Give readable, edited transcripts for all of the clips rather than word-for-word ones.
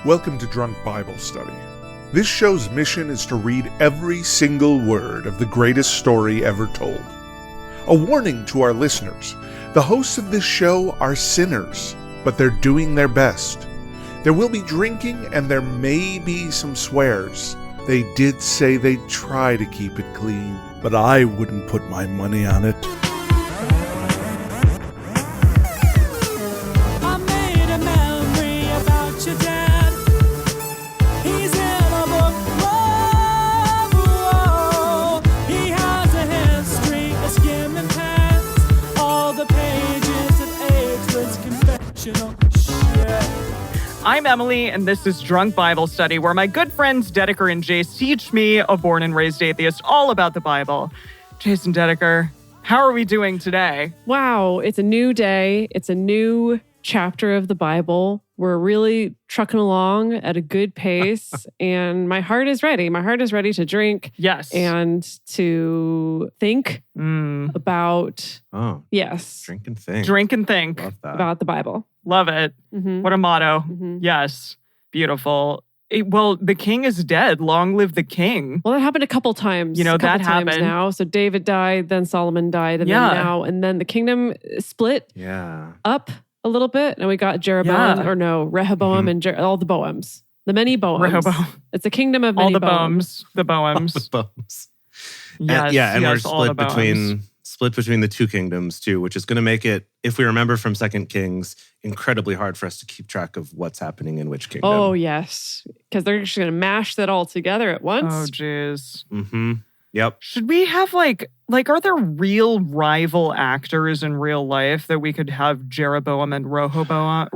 Welcome to Drunk Bible Study. This show's mission is to read every single word of the greatest story ever told. A warning to our listeners, the hosts of this show are sinners, but they're doing their best. There will be drinking and there may be some swears. They did say they'd try to keep it clean, but I wouldn't put my money on it. I'm Emily, and this is Drunk Bible Study, where my good friends Dedeker and Jace teach me, a born and raised atheist, all about the Bible. Jason Dedeker, how are we doing today? Wow, it's a new day. It's a new chapter of the Bible. We're really trucking along at a good pace, and my heart is ready. My heart is ready to drink. Yes. And to think about, yes. Drink and think. Drink and think. Love that. About the Bible. Love it. Mm-hmm. What a motto. Mm-hmm. Yes. Beautiful. Well, the king is dead. Long live the king. Well, that happened a couple times. You know, that happened now. So David died, then Solomon died, and then now. And then the kingdom split up a little bit. And we got Jeroboam, Rehoboam and all the Boams. The many Boams. Rehoboam. It's a kingdom of many Boams. The Boams. All the Boams. Yes, and we're split between the two kingdoms too, which is going to make it, if we remember from 2 Kings, incredibly hard for us to keep track of what's happening in which kingdom. Oh, yes. Because they're just going to mash that all together at once. Oh, jeez. Mm-hmm. Yep. Should we have like, are there real rival actors in real life that we could have Jeroboam and Rehoboam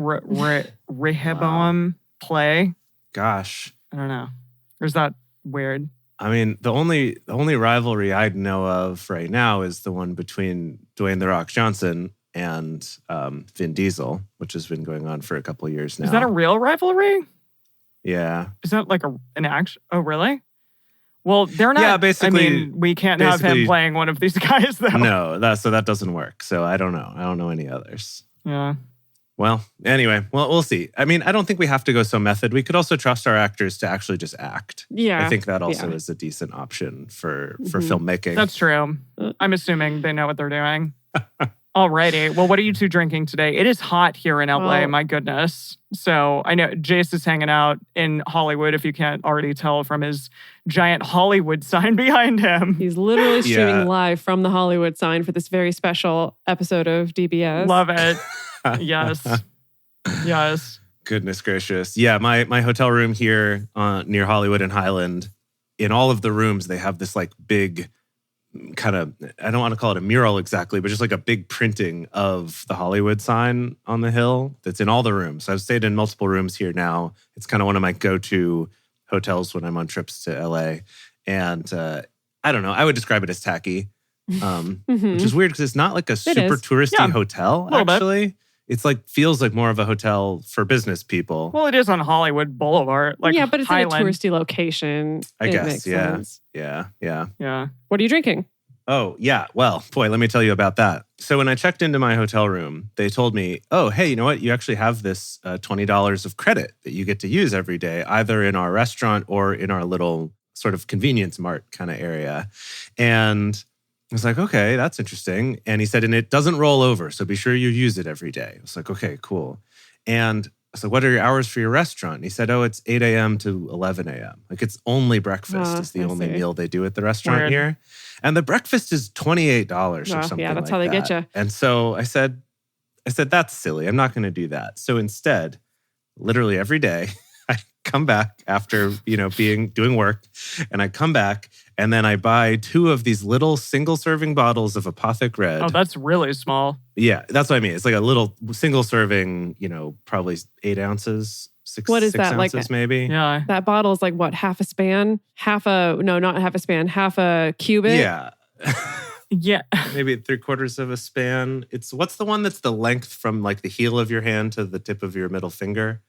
play? Gosh. I don't know. Or is that weird? I mean, the only rivalry I know of right now is the one between Dwayne "The Rock" Johnson and Vin Diesel, which has been going on for a couple of years now. Is that a real rivalry? Yeah. Is that like an action? Oh, really? Well, they're not. Yeah, basically. I mean, we can't have him playing one of these guys, though. No, that doesn't work. So I don't know. I don't know any others. Yeah. Well, anyway, we'll see. I mean, I don't think we have to go so method. We could also trust our actors to actually just act. Yeah. I think that also is a decent option for filmmaking. That's true. I'm assuming they know what they're doing. Alrighty. Well, what are you two drinking today? It is hot here in LA, my goodness. So I know Jace is hanging out in Hollywood, if you can't already tell from his giant Hollywood sign behind him. He's literally streaming live from the Hollywood sign for this very special episode of DBS. Love it. Yes. Yes. Goodness gracious. Yeah, my hotel room here near Hollywood and Highland, in all of the rooms, they have this like big kind of, I don't want to call it a mural exactly, but just like a big printing of the Hollywood sign on the hill that's in all the rooms. So I've stayed in multiple rooms here now. It's kind of one of my go-to hotels when I'm on trips to LA. And I don't know, I would describe it as tacky, which is weird because it's not like a super touristy hotel, actually. It's like, feels like more of a hotel for business people. Well, it is on Hollywood Boulevard. Like yeah, but it's Highland. in a touristy location. I guess, makes sense. Yeah. What are you drinking? Oh, yeah. Well, boy, let me tell you about that. So when I checked into my hotel room, they told me, oh, hey, you know what? You actually have this $20 of credit that you get to use every day, either in our restaurant or in our little sort of convenience mart kind of area. And I was like, okay, that's interesting. And he said, and it doesn't roll over, so be sure you use it every day. I was like, okay, cool. And I said, what are your hours for your restaurant? And he said, oh, it's 8 a.m. to 11 a.m. Like it's only breakfast is the only meal they do at the restaurant here. And the breakfast is $28 or something. Yeah, that's how they get you. And so I said, that's silly. I'm not going to do that. So instead, literally every day, I come back after, doing work, and I come back and then I buy 2 of these little single serving bottles of Apothic Red. Oh, that's really small. Yeah, that's what I mean. It's like a little single serving, probably 8 ounces, 6 what is that? ounces like, maybe. Yeah. That bottle is like what, half a span? Half a cubit? Yeah. Yeah. Maybe 3/4 of a span. What's the one that's the length from like the heel of your hand to the tip of your middle finger?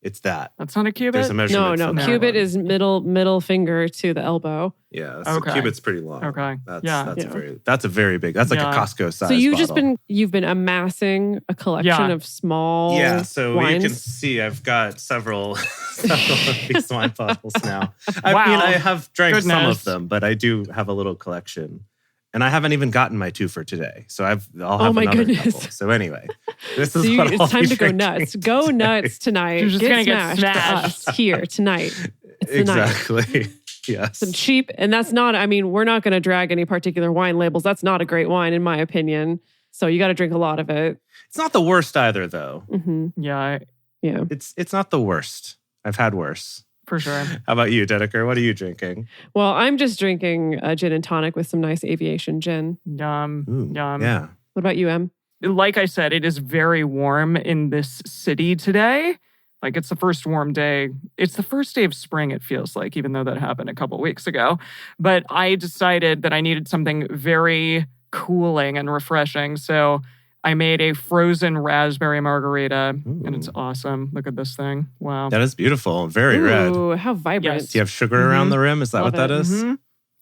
It's that. That's not a cubit? There's a measurement. No. Cubit is middle finger to the elbow. Yeah, cubit's pretty long. Okay. That's a very big. That's like a Costco size. So you've been amassing a collection of small wines. You can see I've got several of these wine bottles now. I have drank some of them, but I do have a little collection. And I haven't even gotten my 2 for today. So I'll have another couple. So anyway, this is what it's time to drinking. go nuts. Go nuts tonight. You're just going to get smashed to us here tonight. It's exactly. The night. Yes. Some cheap, and that's not, we're not going to drag any particular wine labels. That's not a great wine, in my opinion. So you got to drink a lot of it. It's not the worst either, though. Mm-hmm. Yeah. It's not the worst. I've had worse. For sure. How about you, Dedeker? What are you drinking? Well, I'm just drinking a gin and tonic with some nice aviation gin. Yum. Ooh, Yum. Yeah. What about you, Em? Like I said, it is very warm in this city today. Like it's the first warm day. It's the first day of spring, it feels like, even though that happened a couple weeks ago. But I decided that I needed something very cooling and refreshing. So I made a frozen raspberry margarita, and it's awesome. Look at this thing. Wow. That is beautiful. Very red. Ooh, how vibrant. Yes. Do you have sugar around the rim? Is that Love what that it. is? Mm-hmm.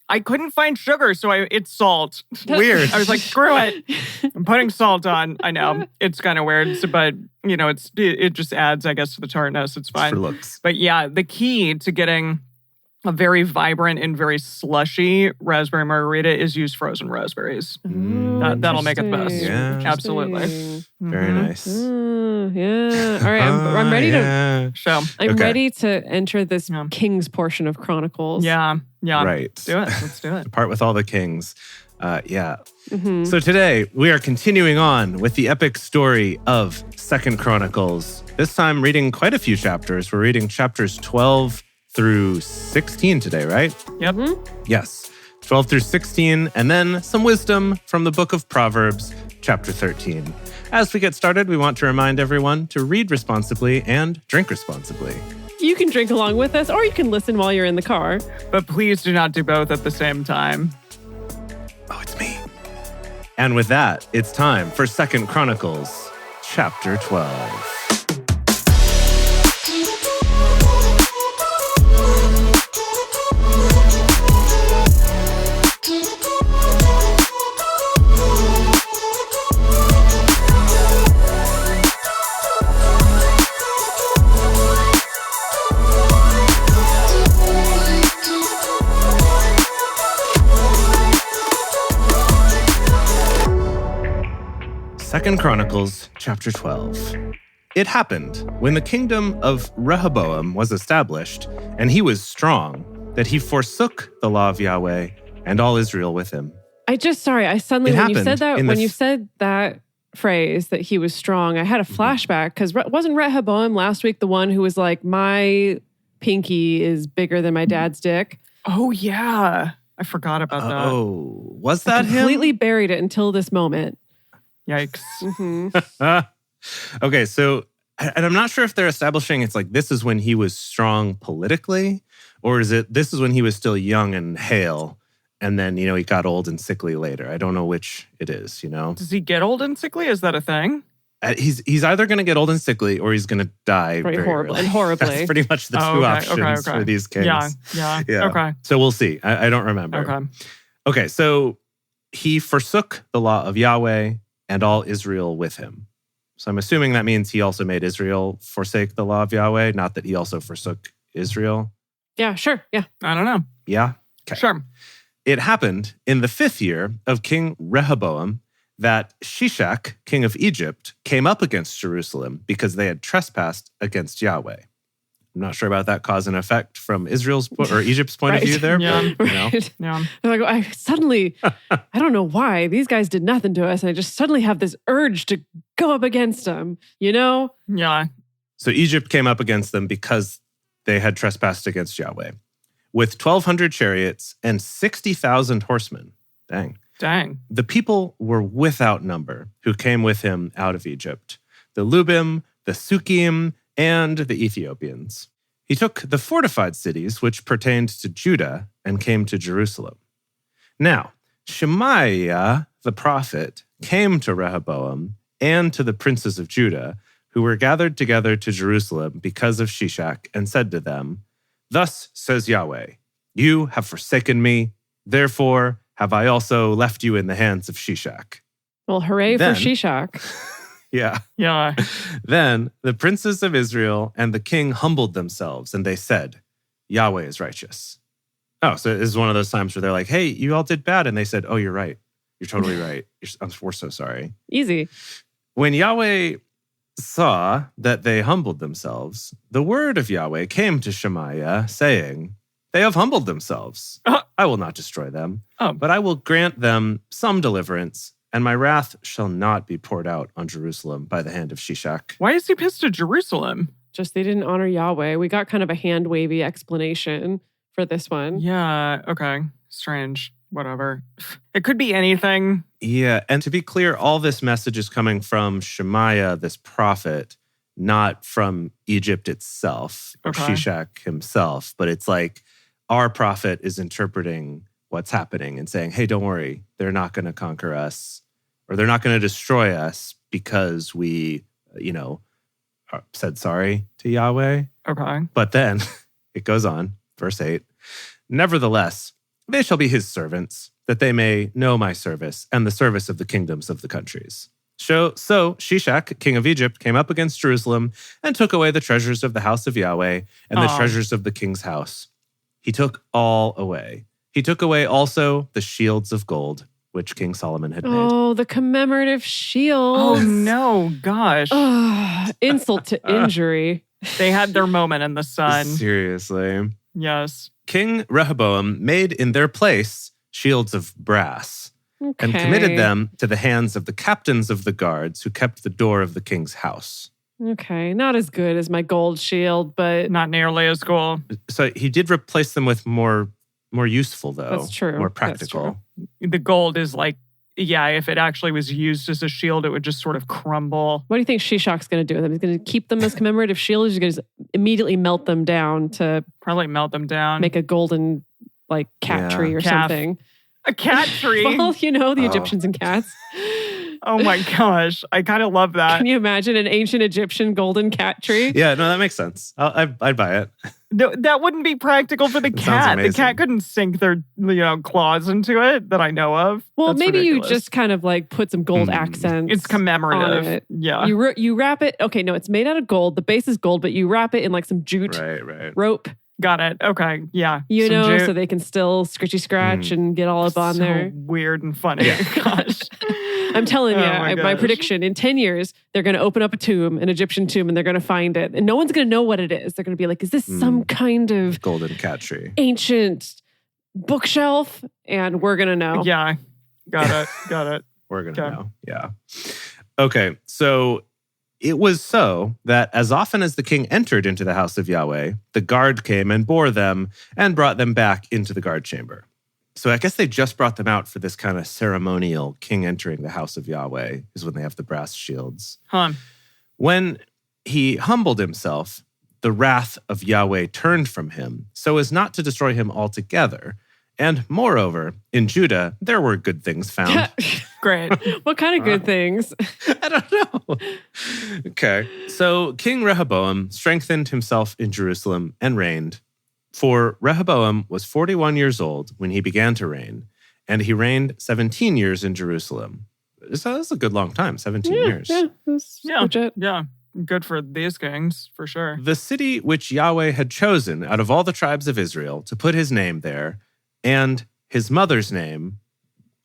I couldn't find sugar, so it's salt. Weird. I was like, screw it. I'm putting salt on. I know. It's kind of weird, but it just adds, I guess, to the tartness. It's fine. For looks. But yeah, the key to getting a very vibrant and very slushy raspberry margarita is use frozen raspberries. That'll make it the best. Yeah. Absolutely. Very nice. Yeah. All right. I'm ready to. So I'm ready to enter this King's portion of Chronicles. yeah. Right. Let's do it. Let's do it. Part with all the kings. Yeah. Mm-hmm. So today we are continuing on with the epic story of 2 Chronicles. This time reading quite a few chapters. We're reading chapters 12 through 16 today, right? Yep. Yes. 12 through 16, and then some wisdom from the book of Proverbs, chapter 13. As we get started, we want to remind everyone to read responsibly and drink responsibly. You can drink along with us, or you can listen while you're in the car. But please do not do both at the same time. Oh, it's me. And with that, it's time for 2 Chronicles, chapter 12. Second Chronicles, chapter 12. It happened, when the kingdom of Rehoboam was established, and he was strong, that he forsook the law of Yahweh and all Israel with him. You said that phrase, that he was strong, I had a flashback, because wasn't Rehoboam last week the one who was like, my pinky is bigger than my dad's dick? Oh, yeah. I forgot about that. Oh, was that him? Completely buried it until this moment. Yikes. Mm-hmm. Okay, so, and I'm not sure if they're establishing it's like this is when he was strong politically, or is it this is when he was still young and hale, and then, he got old and sickly later. I don't know which it is, Does he get old and sickly? Is that a thing? He's either going to get old and sickly, or he's going to die very horribly. That's pretty much the two options for these kings. Yeah. Okay. So we'll see. I don't remember. Okay, so he forsook the law of Yahweh and all Israel with him. So I'm assuming that means he also made Israel forsake the law of Yahweh, not that he also forsook Israel. Yeah, sure. Yeah. I don't know. Yeah? Okay. Sure. It happened in the 5th year of King Rehoboam that Shishak, king of Egypt, came up against Jerusalem because they had trespassed against Yahweh. I'm not sure about that cause and effect from Israel's or Egypt's point of view there. Yeah. But, Yeah. Like, I don't know why these guys did nothing to us, and I just suddenly have this urge to go up against them. Yeah. So Egypt came up against them because they had trespassed against Yahweh, with 1,200 chariots and 60,000 horsemen. Dang. The people were without number who came with him out of Egypt, the Lubim, the Sukkim, and the Ethiopians. He took the fortified cities which pertained to Judah and came to Jerusalem. Now, Shemaiah the prophet came to Rehoboam and to the princes of Judah, who were gathered together to Jerusalem because of Shishak, and said to them, Thus says Yahweh, you have forsaken me, therefore have I also left you in the hands of Shishak. Well, hooray for Shishak. Yeah. Yeah. Then the princes of Israel and the king humbled themselves, and they said, Yahweh is righteous. Oh, so this is one of those times where they're like, hey, you all did bad. And they said, oh, you're right. You're totally right. We're so sorry. Easy. When Yahweh saw that they humbled themselves, the word of Yahweh came to Shemaiah, saying, they have humbled themselves. I will not destroy them, but I will grant them some deliverance, and my wrath shall not be poured out on Jerusalem by the hand of Shishak. Why is he pissed at Jerusalem? Just they didn't honor Yahweh. We got kind of a hand-wavy explanation for this one. Yeah, okay. Strange. Whatever. It could be anything. Yeah, and to be clear, all this message is coming from Shemaiah, this prophet, not from Egypt itself or Shishak himself. But it's like our prophet is interpreting what's happening and saying, hey, don't worry, they're not going to conquer us or they're not going to destroy us because we, said sorry to Yahweh. Okay. But then it goes on, verse 8, nevertheless, they shall be his servants, that they may know my service and the service of the kingdoms of the countries. So Shishak, king of Egypt, came up against Jerusalem and took away the treasures of the house of Yahweh and the treasures of the king's house. He took all away. He took away also the shields of gold, which King Solomon had made. Oh, the commemorative shields. Oh, no. Gosh. Insult to injury. They had their moment in the sun. Seriously. Yes. King Rehoboam made in their place shields of brass and committed them to the hands of the captains of the guards who kept the door of the king's house. Okay, not as good as my gold shield, but not nearly as cool. So he did replace them with more useful, though. That's true. More practical. That's true. The gold is like, yeah, if it actually was used as a shield, it would just sort of crumble. What do you think Shishak's going to do with them? He's going to keep them as commemorative shields? He's going to immediately melt them down to... Probably melt them down. Make a golden, cat tree or something. A cat tree? Well, the Egyptians and cats. Oh my gosh. I kind of love that. Can you imagine an ancient Egyptian golden cat tree? Yeah, no, that makes sense. I'd buy it. No, that wouldn't be practical for the cat. The cat couldn't sink their claws into it that I know of. Well, That's maybe ridiculous. you just kind of put some gold accents. It's commemorative. On it. Yeah. You wrap it. Okay, no, it's made out of gold. The base is gold, but you wrap it in some jute rope. Got it. Okay. Yeah. So they can still scritchy scratch and get all up on there. Weird and funny. Yeah. Gosh. I'm telling you, my prediction, in 10 years, they're going to open up a tomb, an Egyptian tomb, and they're going to find it. And no one's going to know what it is. They're going to be like, is this some kind of golden cat tree, ancient bookshelf? And we're going to know. Yeah. Got it. We're going to know. Yeah. Okay. So it was so that as often as the king entered into the house of Yahweh, the guard came and bore them and brought them back into the guard chamber. So I guess they just brought them out for this kind of ceremonial king entering the house of Yahweh is when they have the brass shields. When he humbled himself, the wrath of Yahweh turned from him so as not to destroy him altogether. And moreover, in Judah, there were good things found. Great. What kind of good things? I don't know. Okay. So King Rehoboam strengthened himself in Jerusalem and reigned. For Rehoboam was 41 years old when he began to reign, and he reigned 17 years in Jerusalem. So that's a good long time, 17 years. Yeah, legit. Yeah. Good for these kings, for sure. The city which Yahweh had chosen out of all the tribes of Israel to put his name there, and his mother's name.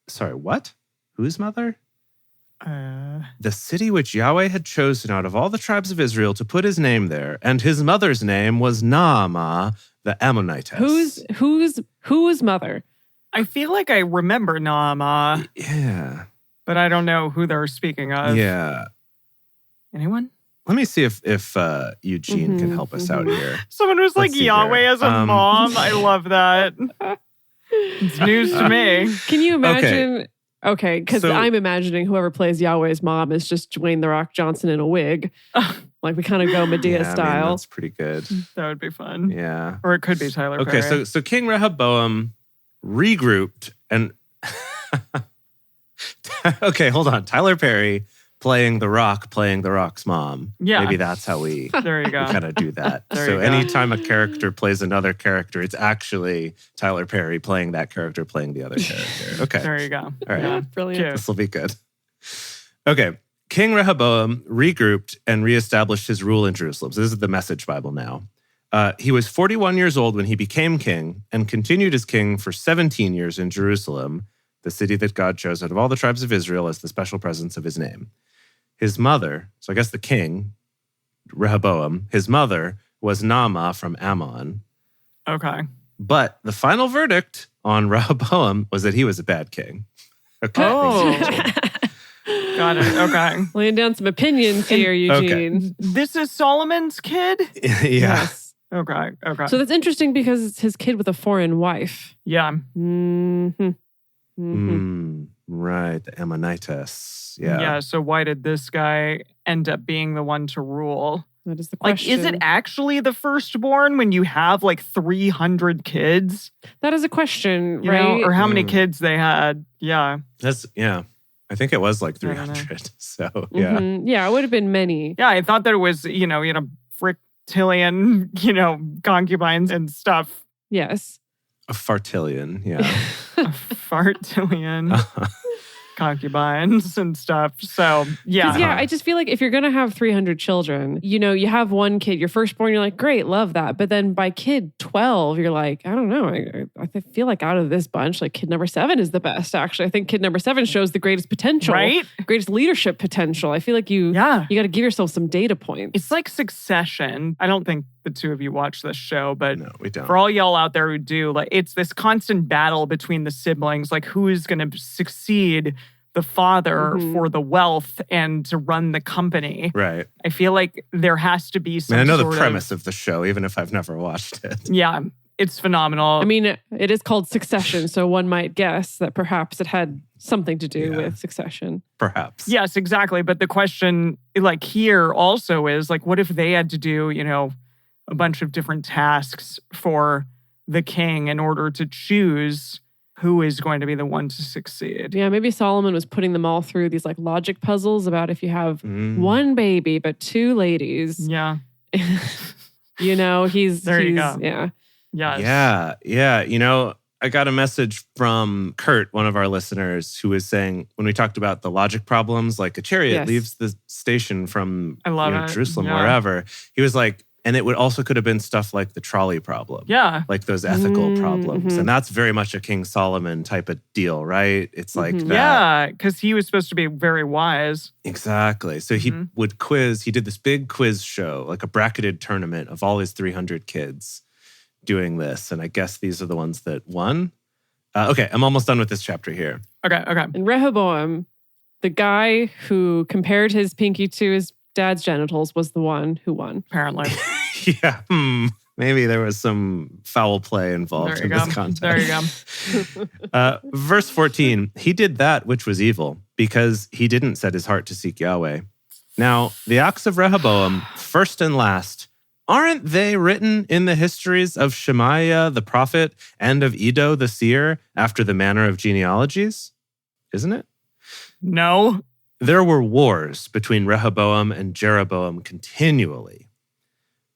Sorry, what? Whose mother? The city which Yahweh had chosen out of all the tribes of Israel to put his name there, and his mother's name was Naamah, the Ammonitess. Whose mother? I feel like I remember Naamah. Yeah. But I don't know who they're speaking of. Yeah. Anyone? Let me see if Eugene can help us out here. Someone who's like Yahweh as a mom. I love that. It's news to me. Can you imagine? Okay, because I'm imagining whoever plays Yahweh's mom is just Dwayne "The Rock" Johnson in a wig. Like we kind of go Medea style. That's pretty good. That would be fun. Yeah. Or it could be Tyler Perry. Okay, so King Rehoboam regrouped and... Okay, hold on. Tyler Perry playing the rock's mom. Yeah. Maybe that's how we There you go. kind of do that. There So you go. anytime a character plays another character, it's actually Tyler Perry playing that character, playing the other character. Okay. There you go. All right. Yeah. Brilliant. Cute. This will be good. Okay. King Rehoboam regrouped and reestablished his rule in Jerusalem. So this is the Message Bible now. He was 41 years old when he became king and continued as king for 17 years in Jerusalem, the city that God chose out of all the tribes of Israel as the special presence of his name. His mother, so I guess the king, Rehoboam, his mother was Naamah from Ammon. Okay. But the final verdict on Rehoboam was that he was a bad king. Okay. Oh. Got it. Okay. Laying down some opinions here, Eugene. This is Solomon's kid? Yeah. Yes. Okay. Okay. So that's interesting because it's his kid with a foreign wife. yeah. Mm-hmm. Mm-hmm. Right. The Ammonites. Yeah. Yeah. So why did this guy end up being the one to rule? That is the Like, question. is it actually the firstborn when you have like 300 kids? That is a question, You right? know, or how many kids they had? Yeah. Yeah. I think it was like I don't know. 300. So, yeah. Mhm. Yeah, it would have been many. Yeah. I thought that it was, frictillion, concubines and stuff. Yes. A fartillion. Yeah. A fartillion concubines and stuff. So, yeah. Yeah, I just feel like if you're going to have 300 children, you have one kid, your firstborn, you're like, great, love that. But then by kid 12, you're like, I don't know. I feel like out of this bunch, like kid number 7 is the best, actually. I think kid number 7 shows the greatest potential. Right? Greatest leadership potential. I feel like you got to give yourself some data points. It's like Succession. I don't think the two of you watch this show, but No, we don't. for all y'all out there who do, like, it's this constant battle between the siblings, like who is going to succeed the father for the wealth and to run the company. Right. I feel like there has to be some I know the sort premise of the show, even if I've never watched it. Yeah, it's phenomenal. I mean, it is called Succession, so one might guess that perhaps it had something to do with Succession. Perhaps. Yes, exactly. But the question, like here also is like, what if they had to do, a bunch of different tasks for the king in order to choose who is going to be the one to succeed? Yeah, maybe Solomon was putting them all through these like logic puzzles about if you have one baby but 2 ladies. Yeah. He's There you go. Yeah. Yes. Yeah. I got a message from Kurt, one of our listeners, who was saying when we talked about the logic problems, like a chariot leaves the station from I love it. Jerusalem, Yeah. wherever. He was like, and it could have been stuff like the trolley problem. Yeah. Like those ethical problems. And that's very much a King Solomon type of deal, right? It's like that. Yeah, because he was supposed to be very wise. Exactly. So he would quiz. He did this big quiz show, like a bracketed tournament of all his 300 kids doing this. And I guess these are the ones that won. Okay, I'm almost done with this chapter here. Okay. And Rehoboam, the guy who compared his pinky to his dad's genitals, was the one who won. Apparently. Yeah. Maybe there was some foul play involved There in you go. this context. There you go. Verse 14, he did that which was evil because he didn't set his heart to seek Yahweh. Now, the acts of Rehoboam, first and last, aren't they written in the histories of Shemaiah the prophet and of Iddo the seer after the manner of genealogies? Isn't it? No. There were wars between Rehoboam and Jeroboam continually.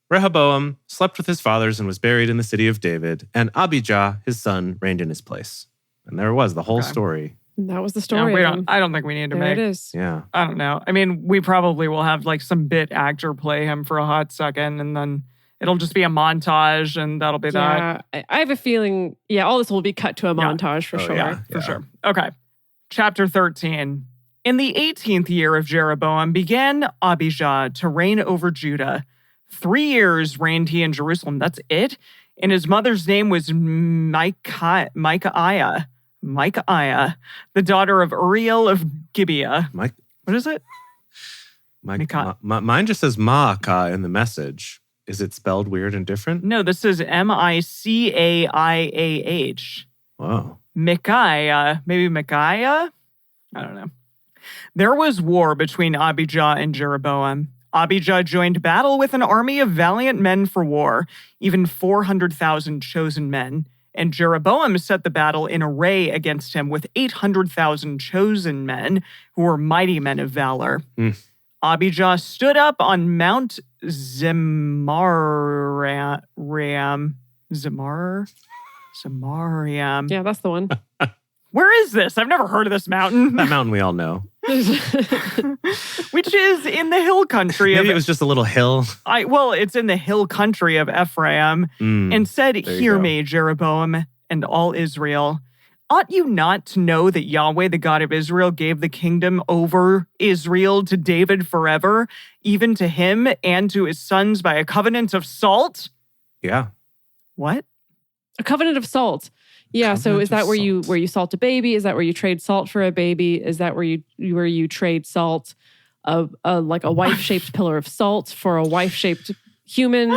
Rehoboam slept with his fathers and was buried in the city of David, and Abijah, his son, reigned in his place. And there was the whole story. And that was the No, story. of him. I don't think we need to There make it is. Yeah. I don't know. I mean, we probably will have like some bit actor play him for a hot second, and then it'll just be a montage, and that'll be that. Yeah, I have a feeling, all this will be cut to a montage for sure. Yeah, For sure. Okay. Chapter 13. In the 18th year of Jeroboam began Abijah to reign over Judah. 3 years reigned he in Jerusalem. That's it. And his mother's name was Micaiah, the daughter of Uriel of Gibeah. Mike, What is it? mine just says Ma'akah in the message. Is it spelled weird and different? No, this is Micaiah. Wow. Micaiah. Maybe Micaiah? I don't know. There was war between Abijah and Jeroboam. Abijah joined battle with an army of valiant men for war, even 400,000 chosen men. And Jeroboam set the battle in array against him with 800,000 chosen men who were mighty men of valor. Abijah stood up on Mount Zemariam. Yeah, that's the one. Where is this? I've never heard of this mountain. That mountain we all know. Which is in the hill country. Maybe it was just a little hill. It's in the hill country of Ephraim. And said, "Hear me, Jeroboam, and all Israel. Ought you not to know that Yahweh, the God of Israel, gave the kingdom over Israel to David forever, even to him and to his sons by a covenant of salt?" Yeah. What? A covenant of salt. Yeah, so is that where you salt a baby? Is that where you trade salt for a baby? Is that where you trade salt, like a wife-shaped pillar of salt for a wife-shaped human?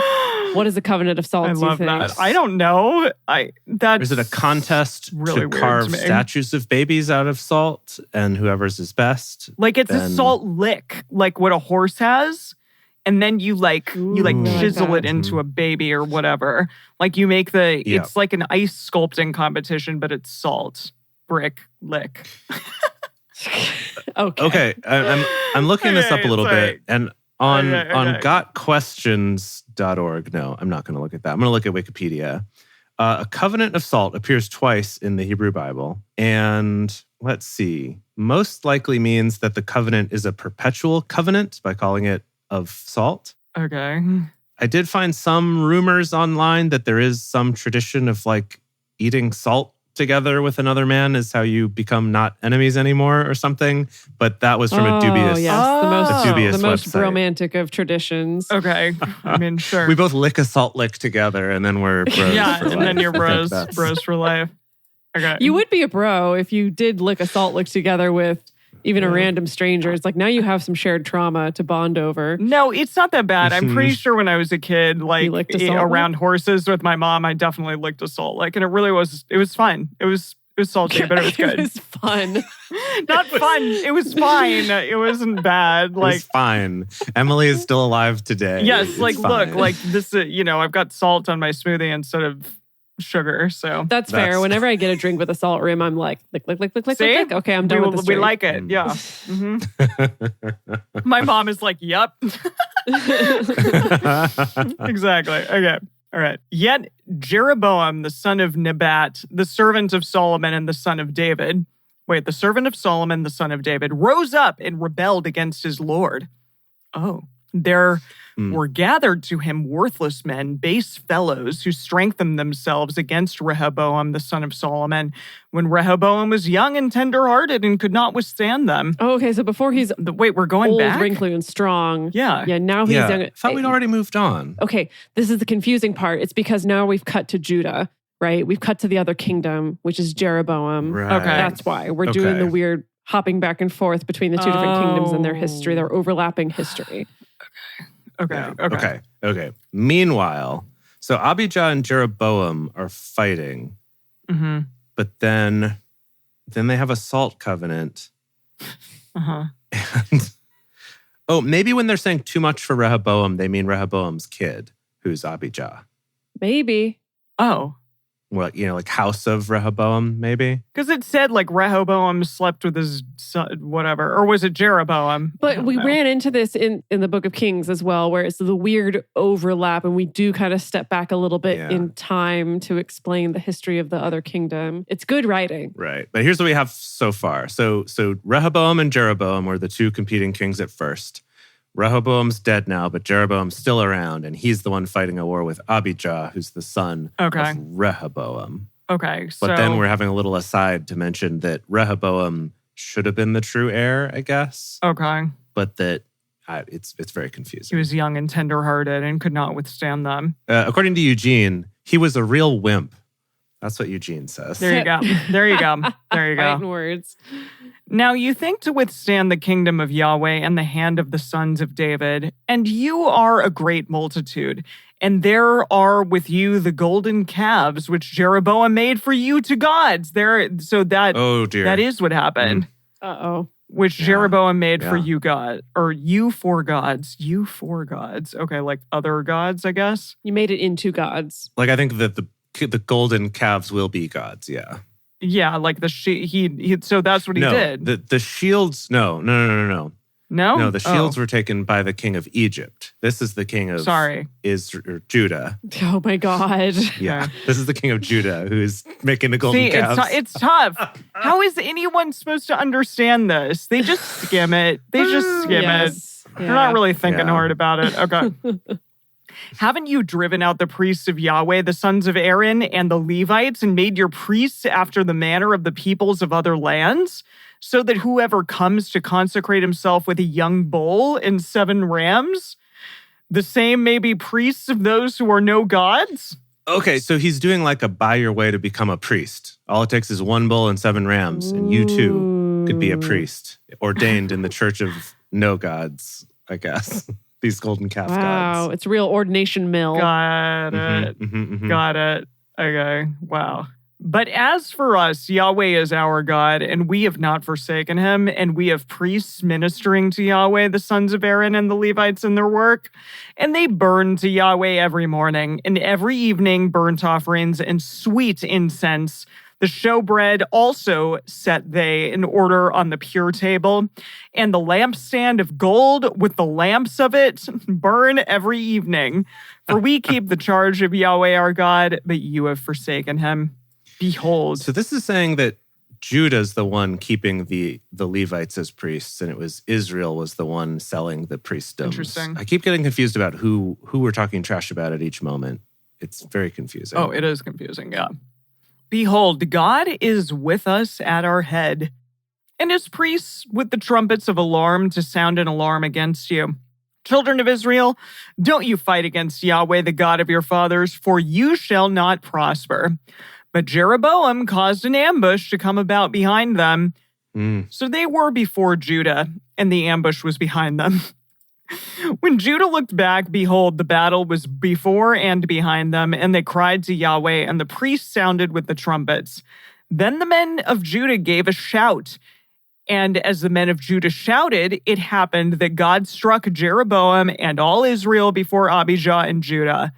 What is a covenant of salt? I love that. I don't know. Is it a contest really to carve to statues of babies out of salt, and whoever's is best? Like it's a salt lick, like what a horse has. And then you chisel it into a baby or whatever. Like you make it's like an ice sculpting competition, but it's salt, brick, lick. Okay. I'm looking this up a little bit. And on gotquestions.org, no, I'm not going to look at that. I'm going to look at Wikipedia. A covenant of salt appears twice in the Hebrew Bible. And let's see, most likely means that the covenant is a perpetual covenant by calling it of salt. Okay. I did find some rumors online that there is some tradition of like eating salt together with another man is how you become not enemies anymore or something. But that was from a dubious, the most website. Romantic of traditions. Okay. I mean, sure. We both lick a salt lick together and then we're bros for life. Then you're bros for life. Okay. You would be a bro if you did lick a salt lick together with even a random stranger. It's like now you have some shared trauma to bond over. No, it's not that bad. I'm pretty sure when I was a kid, around horses with my mom, I definitely licked a salt lick. And it was fun. It was salty, but it was good. It was fun. Not fun. It was fine. It wasn't bad. It was fine. Emily is still alive today. Yes, look, this, I've got salt on my smoothie instead of sugar, so that's fair. Whenever I get a drink with a salt rim, I'm like, lick. Okay, I'm done with this drink. We like it, yeah. Mm-hmm. My mom is like, yep. Exactly. Okay. All right. Yet Jeroboam, the son of Nebat, the servant of Solomon and the son of David, the servant of Solomon, the son of David, rose up and rebelled against his Lord. Oh, there were gathered to him worthless men, base fellows, who strengthened themselves against Rehoboam, the son of Solomon, when Rehoboam was young and tender-hearted and could not withstand them. Oh, okay. So before he's we're going old, back? wrinkly, and strong. Yeah. Yeah, now he's young. I thought we'd already moved on. Okay, this is the confusing part. It's because now we've cut to Judah, right? We've cut to the other kingdom, which is Jeroboam. Right. Okay. That's why. We're doing the weird hopping back and forth between the two different kingdoms and their history, their overlapping history. Okay. Meanwhile, so Abijah and Jeroboam are fighting, but then they have a salt covenant. And, maybe when they're saying too much for Rehoboam, they mean Rehoboam's kid, who's Abijah. Maybe. Oh. Well, like House of Rehoboam, maybe? Because it said Rehoboam slept with his son, whatever. Or was it Jeroboam? But we ran into this in the Book of Kings as well, where it's the weird overlap, and we do kind of step back a little bit in time to explain the history of the other kingdom. It's good writing. Right. But here's what we have so far. So Rehoboam and Jeroboam were the two competing kings at first. Rehoboam's dead now, but Jeroboam's still around, and he's the one fighting a war with Abijah, who's the son of Rehoboam. Okay, But then we're having a little aside to mention that Rehoboam should have been the true heir, I guess. Okay. But that it's very confusing. He was young and tender-hearted and could not withstand them. According to Eugene, he was a real wimp. That's what Eugene says. There you go. Fighting words. Now you think to withstand the kingdom of Yahweh and the hand of the sons of David, and you are a great multitude, and there are with you the golden calves which Jeroboam made for you to gods. That is what happened. Which Jeroboam made for you God, or you for gods. Okay, like other gods, I guess. You made it into gods. I think that the golden calves will be gods, yeah. Yeah, like so that's what he did. The shields, no. No? No, the shields were taken by the king of Egypt. This is the king of Judah. Oh my God. Yeah, this is the king of Judah who's making the golden calves. It's tough. How is anyone supposed to understand this? They just skim it. They just skim it. They're not really thinking hard about it. Okay. Haven't you driven out the priests of Yahweh, the sons of Aaron, and the Levites, and made your priests after the manner of the peoples of other lands, so that whoever comes to consecrate himself with a young bull and 7 rams, the same may be priests of those who are no gods? Okay, so he's doing like a buy your way to become a priest. All it takes is 1 bull and 7 rams, and you too could be a priest, ordained in the church of no gods, I guess. These golden calf gods. Wow, it's a real ordination mill. Got it. Got it. Okay, wow. But as for us, Yahweh is our God, and we have not forsaken him, and we have priests ministering to Yahweh, the sons of Aaron and the Levites in their work, and they burn to Yahweh every morning, and every evening burnt offerings and sweet incense. The showbread also set they in order on the pure table, and the lampstand of gold with the lamps of it burn every evening. For we keep the charge of Yahweh our God, but you have forsaken him. Behold. So this is saying that Judah's the one keeping the Levites as priests, and it was Israel was the one selling the priestdoms. Interesting. I keep getting confused about who we're talking trash about at each moment. It's very confusing. Oh, it is confusing, yeah. Behold, God is with us at our head, and his priests with the trumpets of alarm to sound an alarm against you. Children of Israel, don't you fight against Yahweh, the God of your fathers, for you shall not prosper. But Jeroboam caused an ambush to come about behind them. So they were before Judah, and the ambush was behind them. When Judah looked back, behold, the battle was before and behind them, and they cried to Yahweh, and the priests sounded with the trumpets. Then the men of Judah gave a shout, and as the men of Judah shouted, it happened that God struck Jeroboam and all Israel before Abijah and Judah.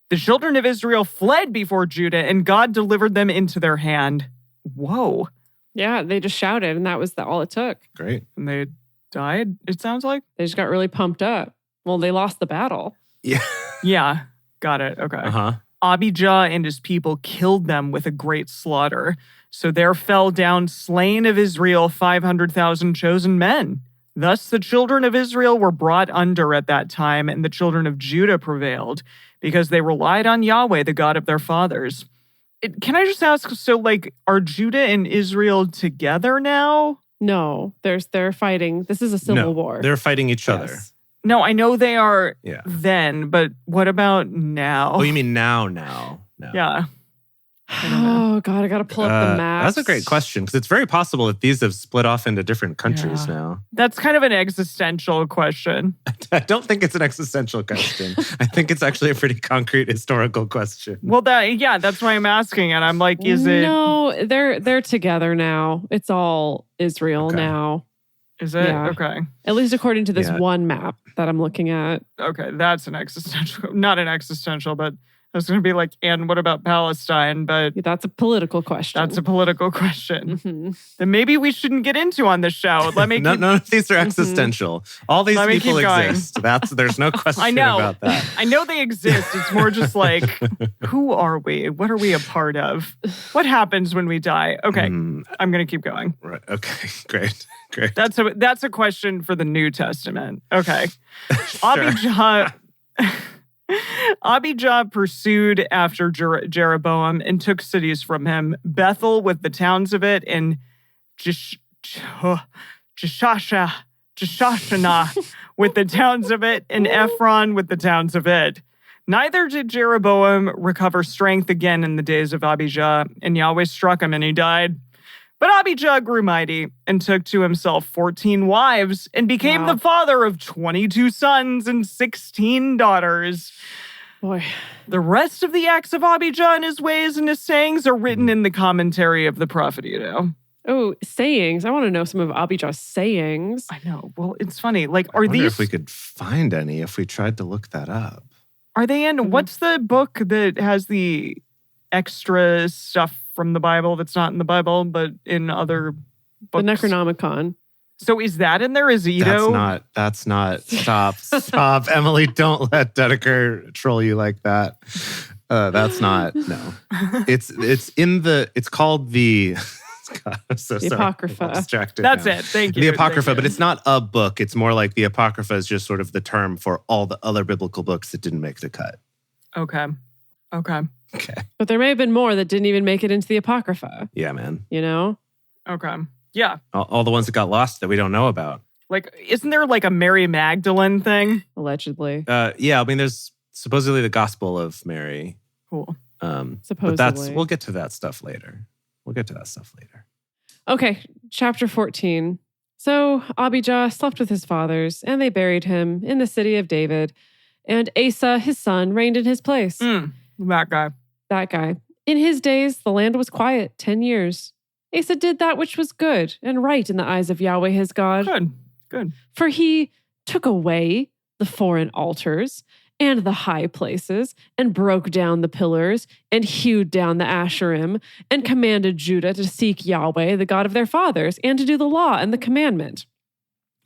The children of Israel fled before Judah, and God delivered them into their hand. Whoa. Yeah, they just shouted, and that was all it took. Great. And they died, it sounds like? They just got really pumped up. Well, they lost the battle. Yeah. Yeah, got it. Okay. Uh-huh. Abijah and his people killed them with a great slaughter. So there fell down slain of Israel 500,000 chosen men. Thus the children of Israel were brought under at that time, and the children of Judah prevailed, because they relied on Yahweh, the God of their fathers. Can I just ask, so are Judah and Israel together now? No, they're fighting. This is a civil war. They're fighting each other. No, I know they are then, but what about now? Oh, you mean now? Yeah. Oh, God, I got to pull up the map. That's a great question, because it's very possible that these have split off into different countries now. That's kind of an existential question. I don't think it's an existential question. I think it's actually a pretty concrete historical question. Well, that's why I'm asking it. I'm like, is it? No, they're together now. It's all Israel now. Is it? Yeah. Okay. At least according to this one map that I'm looking at. Okay, that's an existential, not an existential, but I was going to be like, and what about Palestine? But that's a political question. That's a political question that maybe we shouldn't get into on this show. Let me. None of these are existential. All these people exist. There's no question about that. I know they exist. It's more just like, who are we? What are we a part of? What happens when we die? Okay, I'm going to keep going. Right. Okay. Great. That's a question for the New Testament. Okay. Abijah pursued after Jeroboam and took cities from him, Bethel with the towns of it, and Jeshashana with the towns of it, and Ephron with the towns of it. Neither did Jeroboam recover strength again in the days of Abijah, and Yahweh struck him and he died. But Abijah grew mighty and took to himself 14 wives and became the father of 22 sons and 16 daughters. Boy. The rest of the acts of Abijah and his ways and his sayings are written in the commentary of the prophet Iddo. Oh, sayings. I want to know some of Abijah's sayings. I know. Well, it's funny. I wonder if we could find any if we tried to look that up. Are they in? What's the book that has the extra stuff from the Bible that's not in the Bible, but in other books. The Necronomicon. So is that in there? Is Edo? That's not. Stop. Emily, don't let Dedeker troll you like that. That's not, no. It's called the, God, I'm so The sorry. Apocrypha. I'm distracted That's now. it. Thank you. The Apocrypha, Thank but you. it's not a book. It's more like the Apocrypha is just sort of the term for all the other biblical books that didn't make the cut. Okay. Okay. But there may have been more that didn't even make it into the Apocrypha, Yeah, man. you know? Okay. Yeah. All the ones that got lost that we don't know about. Like, isn't there like a Mary Magdalene thing? Allegedly. Yeah, I mean, there's supposedly the Gospel of Mary. Cool. But Supposedly. we'll get to that stuff later. Okay, chapter 14. So Abijah slept with his fathers, and they buried him in the city of David. And Asa, his son, reigned in his place. That guy. That guy. In his days, the land was quiet 10 years. Asa did that which was good and right in the eyes of Yahweh his God. Good. For he took away the foreign altars and the high places, and broke down the pillars, and hewed down the Asherim, and commanded Judah to seek Yahweh, the God of their fathers, and to do the law and the commandment.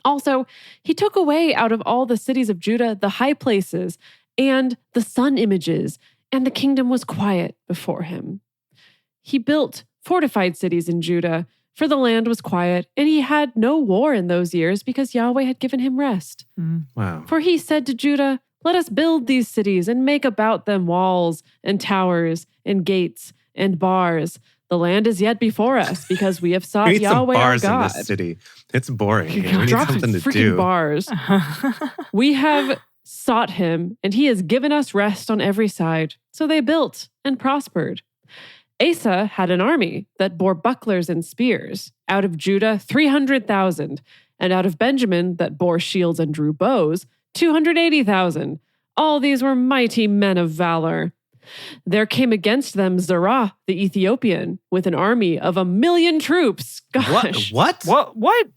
Also, he took away out of all the cities of Judah the high places and the sun images, and the kingdom was quiet before him. He built fortified cities in Judah, for the land was quiet, and he had no war in those years because Yahweh had given him rest. Wow. For he said to Judah, "Let us build these cities and make about them walls and towers and gates and bars. The land is yet before us because we have We sought need some Yahweh our bars in God." this city. It's boring. We need Drop something to freaking do. bars. We have sought him, and he has given us rest on every side. So they built and prospered. Asa had an army that bore bucklers and spears. Out of Judah, 300,000, and out of Benjamin that bore shields and drew bows, 280,000. All these were mighty men of valor. There came against them Zerah, the Ethiopian, with an army of 1,000,000 troops. Gosh. What? What?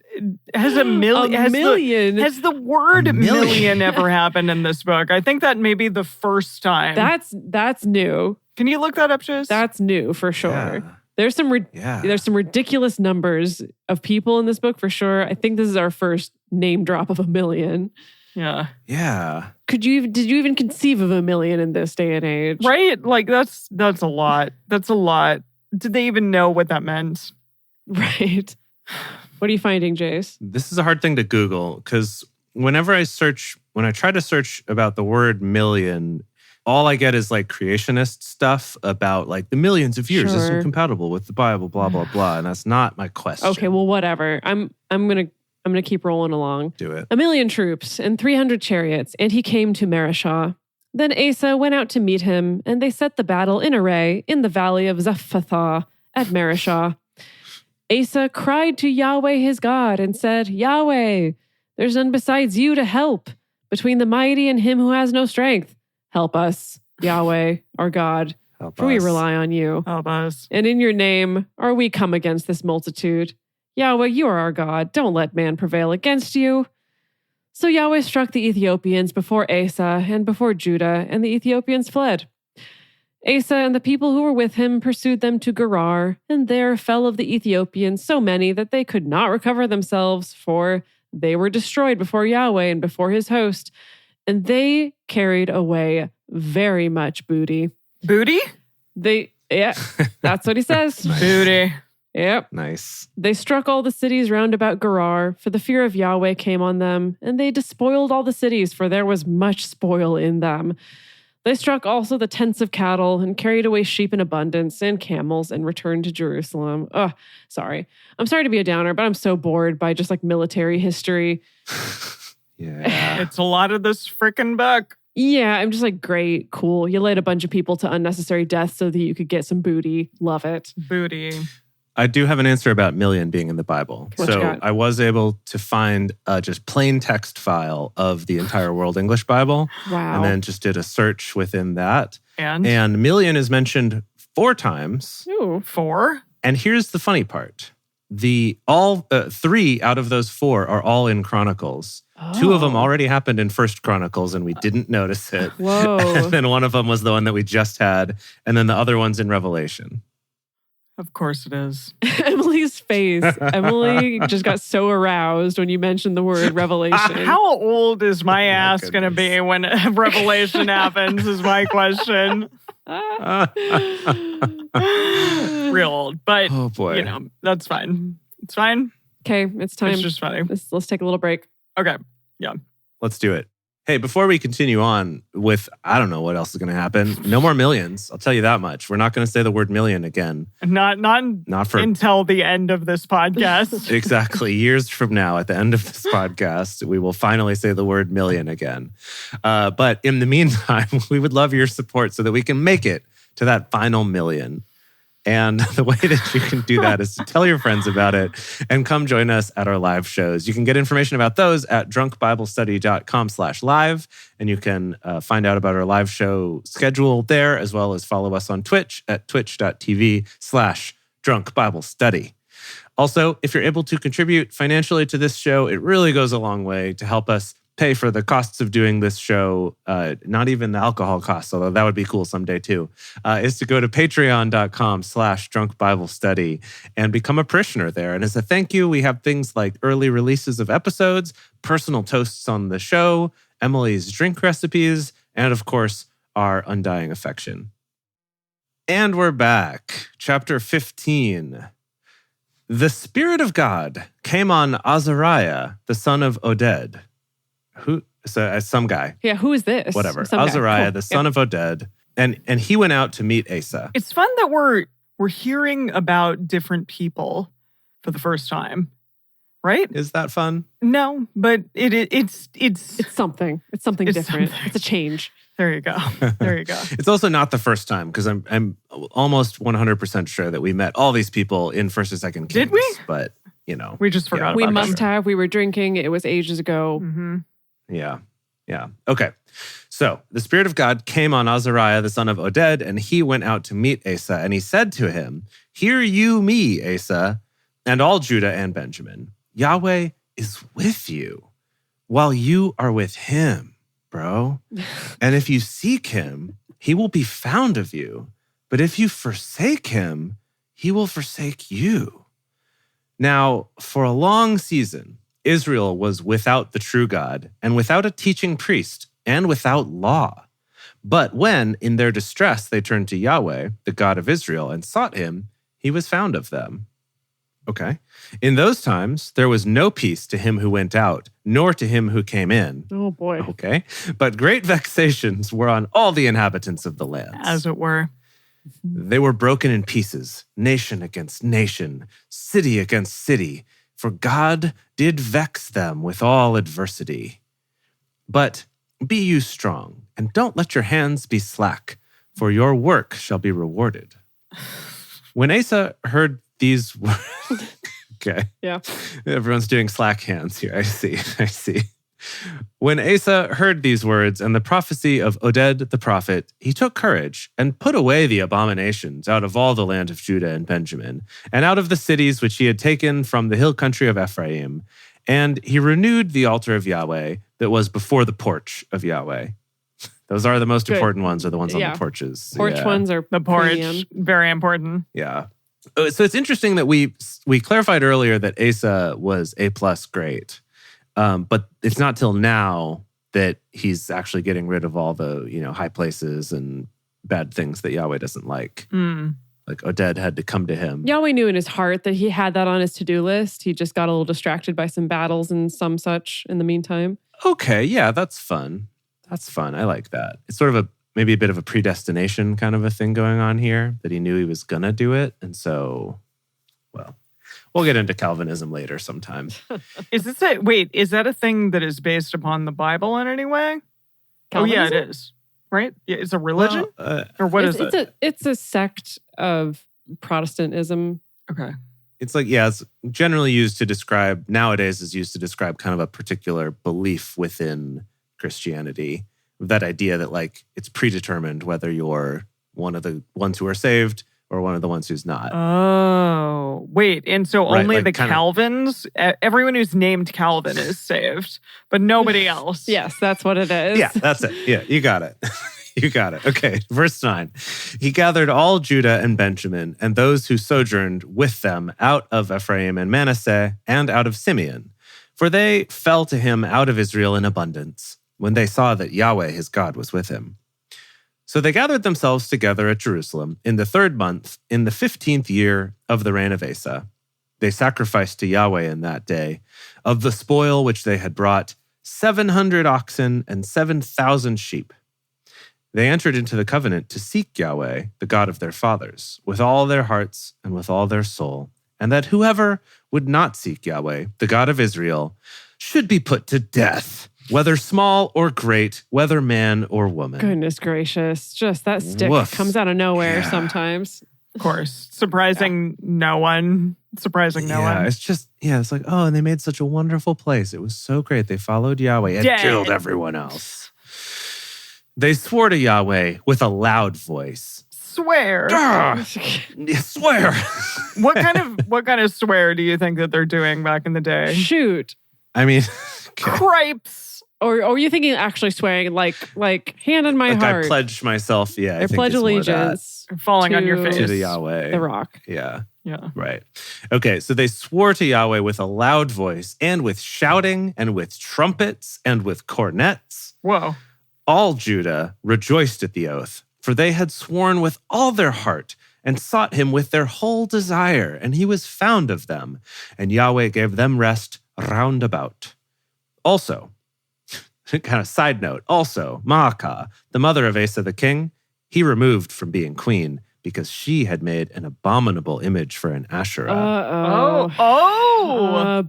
Has a million? A million. Has the word A million. million ever happened in this book? I think that may be the first time. That's new. Can you look that up, Chase? That's new for sure. Yeah. There's some Yeah. there's some ridiculous numbers of people in this book for sure. I think this is our first name drop of 1,000,000. Yeah. Yeah. Did you even conceive of 1,000,000 in this day and age? Right? Like that's a lot. That's a lot. Did they even know what that meant? Right. What are you finding, Jace? This is a hard thing to Google because when I try to search about the word million, all I get is like creationist stuff about like the millions of years is Sure. incompatible with the Bible, blah, blah, blah. And that's not my question. Okay, well, whatever. I'm gonna keep rolling along. Do it. 1,000,000 troops and 300 chariots, and he came to Marishah. Then Asa went out to meet him, and they set the battle in array in the valley of Zephathah at Marishah. Asa cried to Yahweh his God and said, "Yahweh, there's none besides you to help. Between the mighty and him who has no strength, help us, Yahweh, our God, Help for we us. rely on you. Help us. And in your name are we come against this multitude. Yahweh, you are our God. Don't let man prevail against you." So Yahweh struck the Ethiopians before Asa and before Judah, and the Ethiopians fled. Asa and the people who were with him pursued them to Gerar, and there fell of the Ethiopians so many that they could not recover themselves, for they were destroyed before Yahweh and before his host, and they carried away very much booty. Booty? Yeah, that's what he says. Booty. Yep. Nice. They struck all the cities round about Gerar, for the fear of Yahweh came on them, and they despoiled all the cities, for there was much spoil in them. They struck also the tents of cattle, and carried away sheep in abundance, and camels, and returned to Jerusalem. Sorry. I'm sorry to be a downer, but I'm so bored by just like military history. Yeah. It's a lot of this frickin' book. Yeah, I'm just like, great, cool. You led a bunch of people to unnecessary death so that you could get some booty. Love it. Booty. I do have an answer about million being in the Bible. What you So got? I was able to find a just plain text file of the entire World English Bible Wow. and then just did a search within that. And And million is mentioned 4 times. Ooh. 4? And here's the funny part. all 3 out of those 4 are all in Chronicles. 2 of them already happened in First Chronicles, and we didn't notice it. Whoa. And then one of them was the one that we just had, and then the other one's in Revelation. Of course it is. Emily's face. Emily just got so aroused when you mentioned the word revelation. How old is my ass going to goodness. be when Revelation happens is my question. Real old. But, Oh, boy. that's fine. It's fine. Okay, it's time. It's just funny. Let's take a little break. Okay. Let's do it. Hey, before we continue on with, I don't know what else is going to happen. No more millions. I'll tell you that much. We're not going to say the word million again. Not for until the end of this podcast. Exactly. Years from now, at the end of this podcast, we will finally say the word million again. But in the meantime, we would love your support so that we can make it to that final million. And the way that you can do that is to tell your friends about it and come join us at our live shows. You can get information about those at drunkbiblestudy.com/live. And you can find out about our live show schedule there, as well as follow us on Twitch at twitch.tv/drunkbiblestudy. Also, if you're able to contribute financially to this show, it really goes a long way to help us pay for the costs of doing this show, not even the alcohol costs, although that would be cool someday too, is to go to patreon.com/drunkbiblestudy and become a parishioner there. And as a thank you, we have things like early releases of episodes, personal toasts on the show, Emily's drink recipes, and of course, our undying affection. And we're back. Chapter 15. The Spirit of God came on Azariah, the son of Oded. Some guy. Yeah, who is this? Whatever. Some guy. Azariah, Cool. the son of Oded. And he went out to meet Asa. It's fun that we're hearing about different people for the first time, right? Is that fun? No, but it's It's something. It's something It's different. something. It's a change. there you go. There you go. It's also not the first time, because I'm almost 100% sure that we met all these people in First and Second Kings. Did we? But, We just forgot We about must them. have. We were drinking. It was ages ago. Mm-hmm. Yeah. Okay. So the Spirit of God came on Azariah, the son of Oded, and he went out to meet Asa. And he said to him, "Hear you me, Asa, and all Judah and Benjamin. Yahweh is with you while you are with him, bro. And if you seek him, he will be found of you. But if you forsake him, he will forsake you." Now, for a long season, Israel was without the true God and without a teaching priest and without law. But when, in their distress, they turned to Yahweh, the God of Israel, and sought him, he was found of them. Okay. In those times, there was no peace to him who went out, nor to him who came in. Oh, boy. Okay. But great vexations were on all the inhabitants of the land. As it were. They were broken in pieces, nation against nation, city against city, for God did vex them with all adversity. But be you strong, and don't let your hands be slack, for your work shall be rewarded. When Asa heard these words, okay. Yeah. Everyone's doing slack hands here. I see. When Asa heard these words and the prophecy of Oded the prophet, he took courage and put away the abominations out of all the land of Judah and Benjamin, and out of the cities which he had taken from the hill country of Ephraim. And he renewed the altar of Yahweh that was before the porch of Yahweh. Those are the most Good. important ones, are the ones on Yeah. the porches. Porch Yeah. ones are The porridge, premium. very important. Yeah. So it's interesting that we clarified earlier that Asa was A+ great. But it's not till now that he's actually getting rid of all the, high places and bad things that Yahweh doesn't like. Mm. Like Oded had to come to him. Yahweh knew in his heart that he had that on his to-do list. He just got a little distracted by some battles and some such in the meantime. Okay, yeah, that's fun. I like that. It's sort of maybe a bit of a predestination kind of a thing going on here, that he knew he was gonna do it. And so, well, we'll get into Calvinism later sometime. Is that a thing that is based upon the Bible in any way? Oh, yeah, it Calvinism? is. Right? Yeah, it's a religion? Well, Or what is it's it? It's a sect of Protestantism. Okay. it's like, yeah, it's generally used to describe, nowadays is used to describe kind of a particular belief within Christianity. That idea that like it's predetermined whether you're one of the ones who are saved or one of the ones who's not. Oh, wait. And so Right, only like the kinda- Calvins, everyone who's named Calvin is saved, but nobody else. Yes, that's what it is. Yeah, that's it. Yeah, you got it. You got it. Okay, verse 9. He gathered all Judah and Benjamin and those who sojourned with them out of Ephraim and Manasseh and out of Simeon, for they fell to him out of Israel in abundance when they saw that Yahweh his God was with him. So they gathered themselves together at Jerusalem in the 3rd month, in the 15th year of the reign of Asa. They sacrificed to Yahweh in that day of the spoil which they had brought 700 oxen and 7,000 sheep. They entered into the covenant to seek Yahweh, the God of their fathers, with all their hearts and with all their soul, and that whoever would not seek Yahweh, the God of Israel, should be put to death, whether small or great, whether man or woman. Goodness gracious. Just that stick Woof. comes out of nowhere Yeah. sometimes. Of course. Surprising no one. Surprising no one. It's just, it's like, oh, and they made such a wonderful place. It was so great. They followed Yahweh and Dead. killed everyone else. They swore to Yahweh with a loud voice. Swear. Swear. What kind of swear do you think that they're doing back in the day? Shoot. I mean, Cripes. Or are you thinking actually swearing like hand in my like heart? I pledge myself. Yeah, I I think pledge it's more that. allegiance Falling on your to- face. To the Yahweh. the rock. Yeah, Yeah. right. Okay, so they swore to Yahweh with a loud voice and with shouting and with trumpets and with cornets. Whoa. All Judah rejoiced at the oath, for they had sworn with all their heart and sought him with their whole desire, and he was found of them, and Yahweh gave them rest round about. Also, kind of side note, also, Maacah, the mother of Asa the king, he removed from being queen because she had made an abominable image for an Asherah.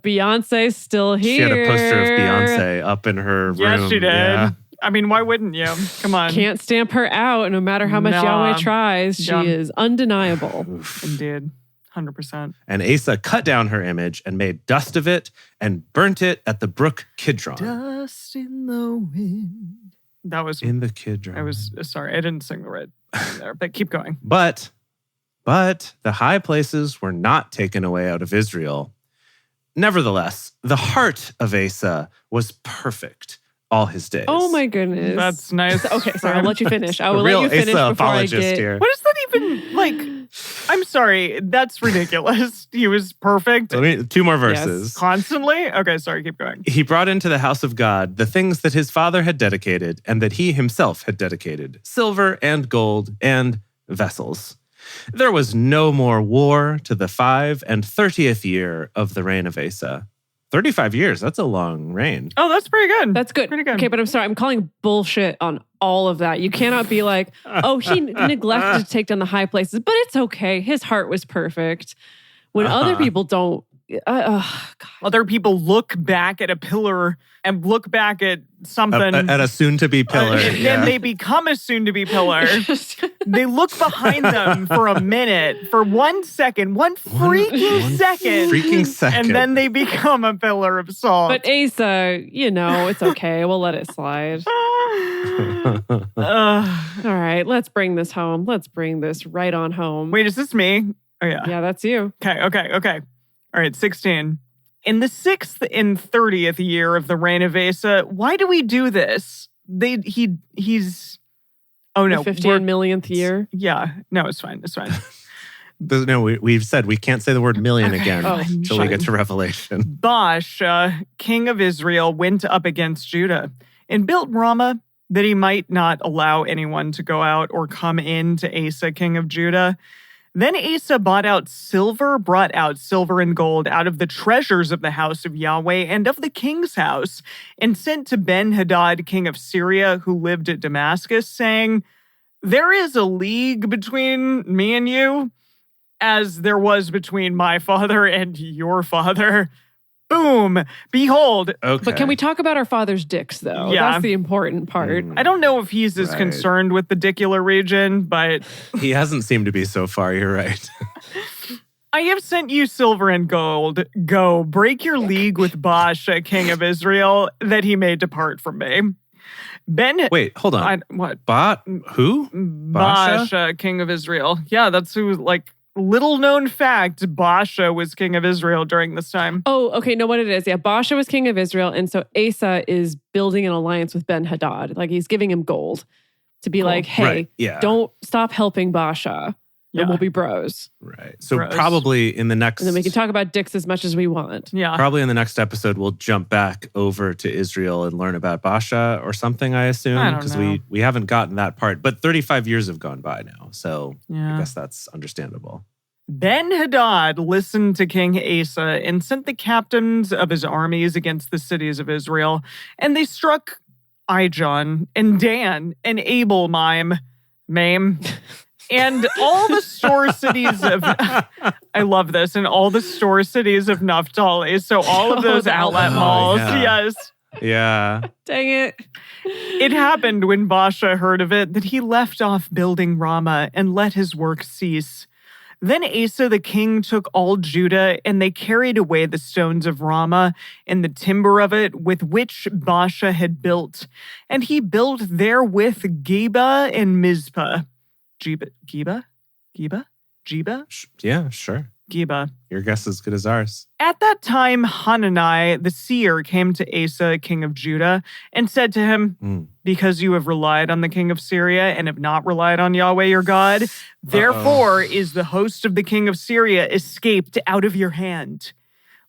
Beyonce's still here. She had a poster of Beyonce up in her room. Yes, she did. Yeah. I mean, why wouldn't you? Come on. Can't stamp her out no matter how much Nah. Yahweh tries. She Yeah. is undeniable. Indeed. 100%. And Asa cut down her image and made dust of it and burnt it at the brook Kidron. Dust in the wind. That was, In the Kidron. I was sorry. I didn't sing the right thing there, but keep going. But the high places were not taken away out of Israel. Nevertheless, the heart of Asa was perfect all his days. Oh my goodness. That's nice. Okay, sorry, I'll let you finish. I A will real let you finish Asa before I apologist get... here. What is that even like? I'm sorry. That's ridiculous. He was perfect Let me, 2 more verses. constantly. Okay, sorry. Keep going. He brought into the house of God the things that his father had dedicated and that he himself had dedicated, silver and gold and vessels. There was no more war to the 35th year of the reign of Asa. 35 years, that's a long reign. Oh, that's pretty good. That's good. Pretty good. Okay, but I'm sorry. I'm calling bullshit on all of that. You cannot be like, oh, he neglected to take down the high places, but it's okay. His heart was perfect. When other people don't, God. Other people look back at a pillar and look back at something. At a soon-to-be pillar. and then they become a soon-to-be pillar. They look behind them for a minute, for 1 second, one freaking second. Freaking second. And then they become a pillar of salt. But Asa, it's okay. We'll let it slide. All right, let's bring this home. Let's bring this right on home. Wait, is this me? Oh, yeah. Yeah, that's you. Okay. All right, 16. In the 6th and 30th year of the reign of Asa, why do we do this? He's. Oh no, The 15 millionth year. Yeah, no, it's fine. It's fine. No, we've said we can't say the word million Okay, again fine, until we get to Revelation. Baasha, king of Israel, went up against Judah and built Ramah that he might not allow anyone to go out or come in to Asa, king of Judah. Then Asa brought out silver and gold out of the treasures of the house of Yahweh and of the king's house, and sent to Ben-Hadad, king of Syria, who lived at Damascus, saying, "There is a league between me and you, as there was between my father and your father. Boom! Behold." Okay. But can we talk about our father's dicks, though? Yeah. That's the important part. I don't know if he's as Right. concerned with the dicular region, but He hasn't seemed to be so far, you're right. I have sent you silver and gold. Go, break your league with Baasha, king of Israel, that he may depart from me. Wait, hold on. What? Who? Baasha, king of Israel. Yeah, that's who, like, little known fact, Baasha was king of Israel during this time. Oh, okay. No, what it is. Yeah, Baasha was king of Israel. And so Asa is building an alliance with Ben-Hadad. Like he's giving him gold to be like, hey, don't stop helping Baasha. And we'll be bros. Right. So probably in the next... And then we can talk about dicks as much as we want. Yeah. Probably in the next episode, we'll jump back over to Israel and learn about Baasha or something, I assume. I don't because know. we haven't gotten that part. But 35 years have gone by now. So Yeah. I guess that's understandable. Ben-Hadad listened to King Asa and sent the captains of his armies against the cities of Israel. And they struck Ijon and Dan and Abel Maim. And all the store cities of, I love this, and all the store cities of Naphtali. So all of those outlet malls, yes. Yeah. Dang it. It happened when Baasha heard of it that he left off building Ramah and let his work cease. Then Asa the king took all Judah, and they carried away the stones of Ramah and the timber of it with which Baasha had built. And he built therewith Geba and Mizpah. Geba? Yeah, sure. Geba. Your guess is as good as ours. At that time, Hanani, the seer, came to Asa, king of Judah, and said to him, because you have relied on the king of Syria and have not relied on Yahweh your God, therefore is the host of the king of Syria escaped out of your hand.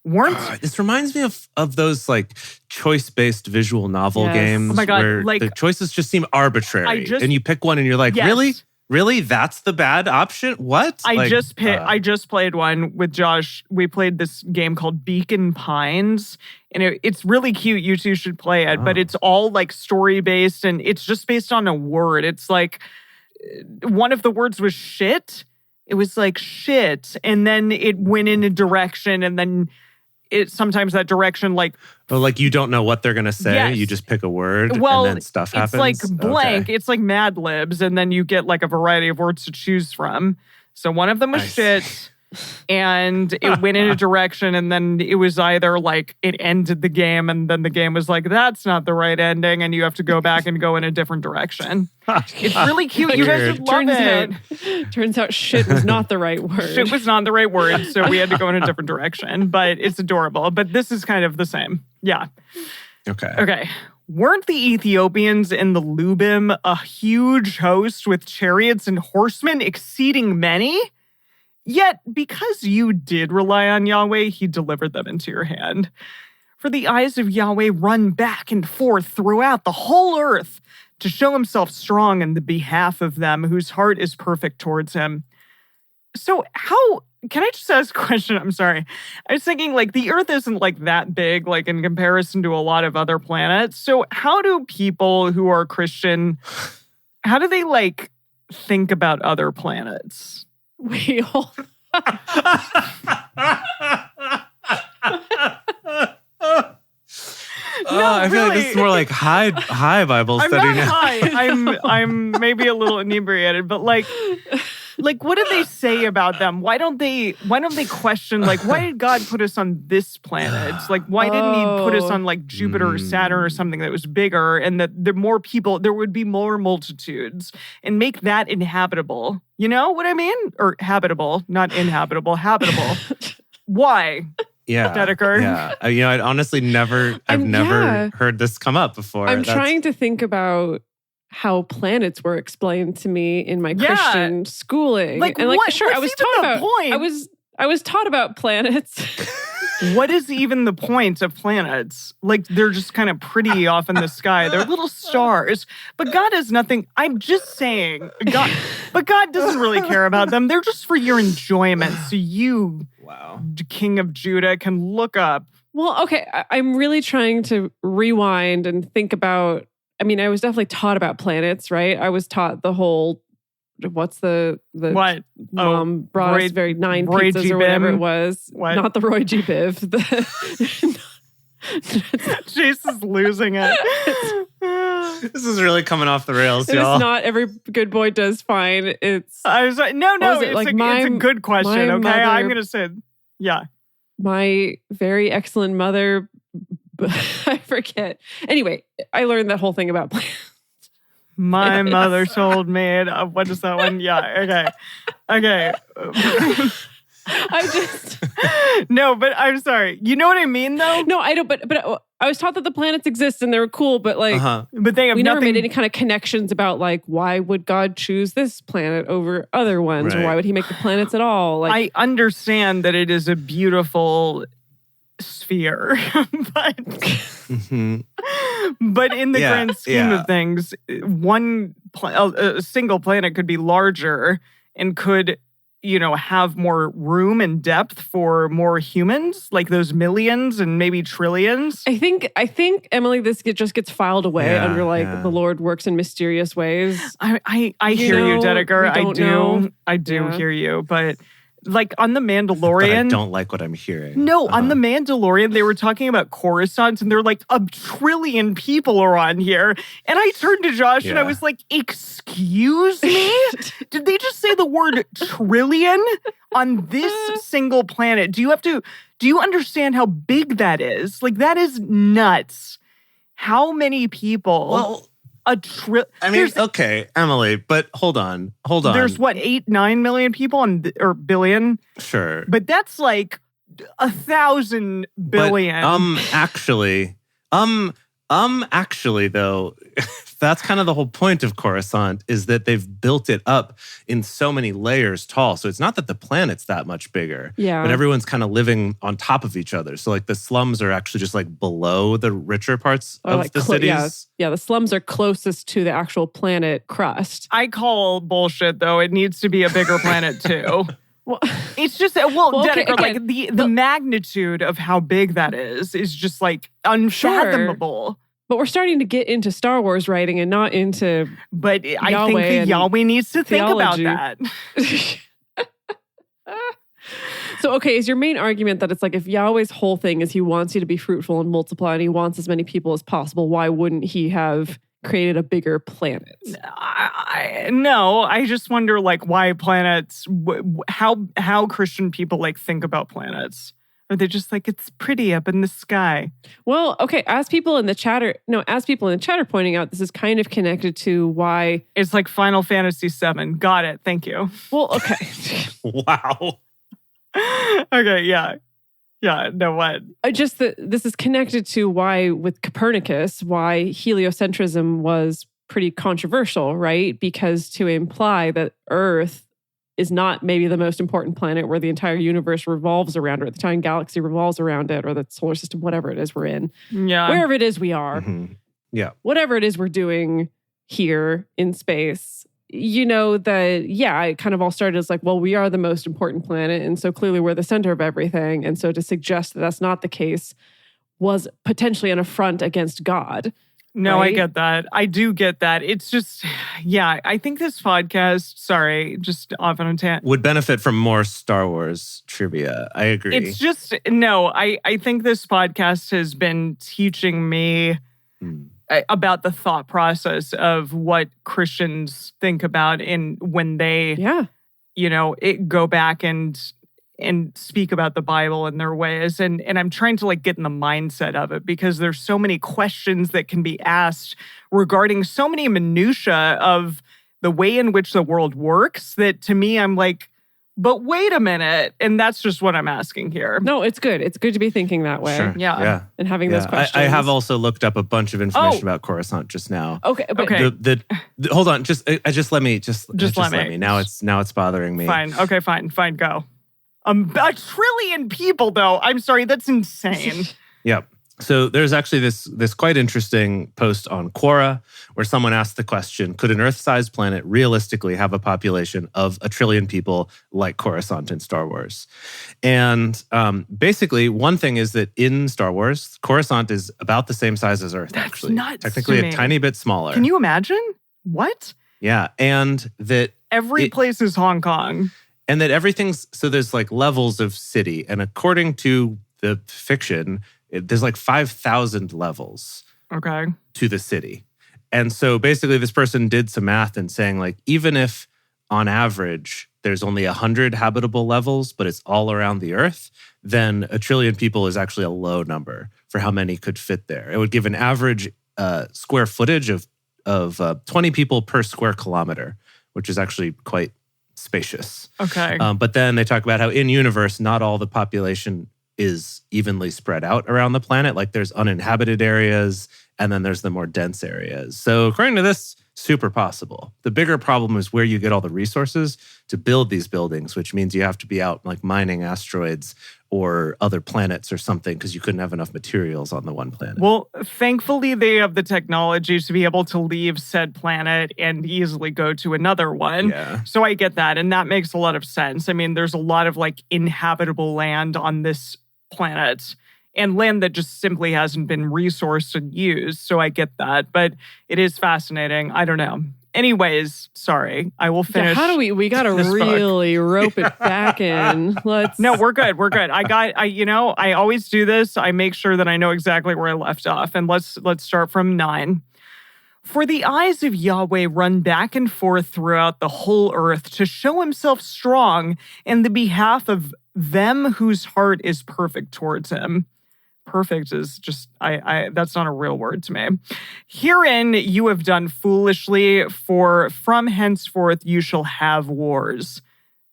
This reminds me of those like choice-based visual novel games. Oh my God, where like, the choices just seem arbitrary. And you pick one and you're like, really? Really? That's the bad option? What? I just played one with Josh. We played this game called Beacon Pines, and it's really cute. You two should play it, but it's all like story-based, and it's just based on a word. It's like one of the words was shit. It was like shit, and then it went in a direction, and then sometimes that direction like... Oh, like you don't know what they're going to say. Yes. You just pick a word and then stuff happens. It's like blank. Okay. It's like Mad Libs. And then you get like a variety of words to choose from. So one of them was shit. And it went in a direction. And then it was either like it ended the game. And then the game was like, that's not the right ending. And you have to go back and go in a different direction. It's really cute. You guys would love it. Turns out shit was not the right word. Shit was not the right word. So we had to go in a different direction. But it's adorable. But this is kind of the same. Yeah. Okay. Weren't the Ethiopians and the Lubim a huge host with chariots and horsemen exceeding many? Yet, because you did rely on Yahweh, he delivered them into your hand. For the eyes of Yahweh run back and forth throughout the whole earth to show himself strong in the behalf of them whose heart is perfect towards him. So can I just ask a question? I'm sorry. I was thinking like the earth isn't like that big, like in comparison to a lot of other planets. So how do people who are Christian, how do they like think about other planets? Wait, hold on. I feel like this is more like high Bible study I'm not now. high. I'm maybe a little inebriated, but like what do they say about them? Why don't they question like why did God put us on this planet? Like why didn't he put us on like Jupiter or Saturn or something that was bigger and that there would be more multitudes and make that inhabitable? You know what I mean? Or habitable, not inhabitable, habitable. Why? Yeah. Dedeker. Yeah. I'd honestly never heard this come up before. I'm trying to think about how planets were explained to me in my Christian schooling. Like, and what? I was taught about point? I was taught about planets. What is even the point of planets? Like, they're just kind of pretty off in the sky. They're little stars. But God has nothing. I'm just saying. But God doesn't really care about them. They're just for your enjoyment. So you, King of Judah, can look up. Well, okay. I'm really trying to rewind and think about. I mean, I was definitely taught about planets, right? I was taught the whole. What's the what? Mom brought Roy, us very 9 Roy pizzas G. or whatever Bim. it was. What? Not the Roy G. Biv. Chase is losing it. This is really coming off the rails, It's y'all. not every good boy does fine. It's I was like, no, it's a good question. Okay, I'm gonna say, yeah. My very excellent mother But I forget. Anyway, I learned that whole thing about plants. My mother told me, what is that one? Yeah, okay. I just... No, but I'm sorry. You know what I mean, though? No, I don't, but I was taught that the planets exist and they were cool, but like... But they have we never nothing... made any kind of connections about like, why would God choose this planet over other ones? Right. Or why would he make the planets at all? Like, I understand that it is a beautiful sphere, but but in the grand scheme of things, a single planet could be larger and could, have more room and depth for more humans, like those millions and maybe trillions. I think Emily, this just gets filed away under the Lord works in mysterious ways. I hear you, Dedeker. I do hear you, but. Like on The Mandalorian. But I don't like what I'm hearing. No, on The Mandalorian, they were talking about Coruscant and they're like, 1 trillion people are on here. And I turned to Josh and I was like, excuse me? Did they just say the word trillion on this single planet? Do you understand how big that is? Like, that is nuts. How many people? Well, okay, Emily, but hold on. There's what, 8-9 million people or billion? Sure. But that's like 1,000 billion. Actually though, that's kind of the whole point of Coruscant is that they've built it up in so many layers tall. So it's not that the planet's that much bigger. Yeah. But everyone's kind of living on top of each other. So like the slums are actually just like below the richer parts of the cities. Yeah, the slums are closest to the actual planet crust. I call bullshit though. It needs to be a bigger planet too. Well, it's just Dedeker, like the magnitude of how big that is just like unfathomable. Sure. But we're starting to get into Star Wars writing and not into But I think that Yahweh needs to think about that. So, okay, is your main argument that it's like if Yahweh's whole thing is he wants you to be fruitful and multiply and he wants as many people as possible, why wouldn't he have created a bigger planet? No, I just wonder like why planets, how Christian people like think about planets. Are they just like, it's pretty up in the sky? Well, okay, as people in the chat are pointing out, this is kind of connected to why... It's like Final Fantasy VII. Got it. Thank you. Well, okay. Wow. Okay, yeah. Yeah, no, what? This is connected to why, with Copernicus, why heliocentrism was pretty controversial, right? Because to imply that Earth is not maybe the most important planet where the entire universe revolves around, or the entire galaxy revolves around it, or the solar system, whatever it is we're in. Yeah. Wherever it is we are. Mm-hmm. Yeah. Whatever it is we're doing here in space. It kind of all started as like, well, we are the most important planet. And so clearly we're the center of everything. And so to suggest that that's not the case was potentially an affront against God. No, right? I get that. I do get that. It's just, I think this podcast, just off on a tangent, would benefit from more Star Wars trivia. I agree. It's just, no, I think this podcast has been teaching me about the thought process of what Christians think about when they, go back and speak about the Bible and their ways. And I'm trying to like get in the mindset of it because there's so many questions that can be asked regarding so many minutia of the way in which the world works that to me, I'm like, but wait a minute. And that's just what I'm asking here. No, it's good. It's good to be thinking that way. Sure. Yeah. And having those questions. I have also looked up a bunch of information about Coruscant just now. Okay. Hold on. Just let me. Let me. Now it's bothering me. Fine. Okay, fine, go. 1 trillion people, though. I'm sorry, that's insane. Yep. So there's actually this quite interesting post on Quora where someone asked the question, could an Earth-sized planet realistically have a population of 1 trillion people like Coruscant in Star Wars? And basically, one thing is that in Star Wars, Coruscant is about the same size as Earth, that's actually. Nuts Technically to me. A tiny bit smaller. Can you imagine? What? Yeah, and that... Every place is Hong Kong. And that so there's like levels of city. And according to the fiction, there's like 5,000 levels to the city. And so basically this person did some math and saying like, even if on average there's only 100 habitable levels, but it's all around the Earth, then a trillion people is actually a low number for how many could fit there. It would give an average square footage of 20 people per square kilometer, which is actually quite spacious. Okay. But then they talk about how in universe, not all the population is evenly spread out around the planet. Like there's uninhabited areas, and then there's the more dense areas. So according to this, super possible. The bigger problem is where you get all the resources to build these buildings, which means you have to be out like mining asteroids or other planets or something because you couldn't have enough materials on the one planet. Well, thankfully, they have the technology to be able to leave said planet and easily go to another one. Yeah. So I get that. And that makes a lot of sense. I mean, there's a lot of like inhabitable land on this planet and land that just simply hasn't been resourced and used. So I get that. But it is fascinating. I don't know. Anyways, sorry. I will finish. Yeah, how do we got to really rope it back in. No, we're good. We're good. I always do this. I make sure that I know exactly where I left off. And let's start from 9. For the eyes of Yahweh run back and forth throughout the whole earth to show himself strong in the behalf of them whose heart is perfect towards him. Perfect is just, that's not a real word to me. Herein you have done foolishly, for from henceforth you shall have wars.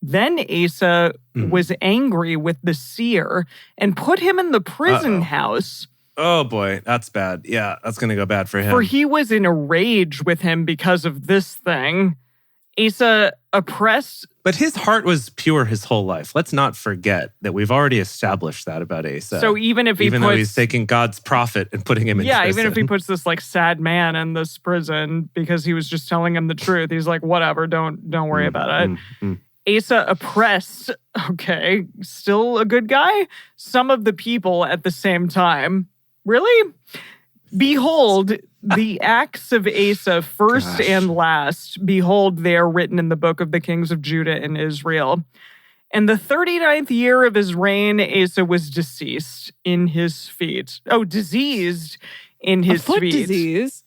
Then Asa was angry with the seer and put him in the prison house. Oh boy, that's bad. Yeah, that's going to go bad for him. For he was in a rage with him because of this thing. Asa oppressed. But his heart was pure his whole life. Let's not forget that we've already established that about Asa. So even if though he's taking God's prophet and putting him in prison. even if he puts this like sad man in this prison because he was just telling him the truth, he's like, whatever, don't worry about it. Asa oppressed, okay, still a good guy, some of the people at the same time. Really? Behold, the acts of Asa, first and last, behold, they are written in the book of the kings of Judah and Israel. In the 39th year of his reign, Asa was diseased in his feet. Oh, diseased in his foot feet. Disease.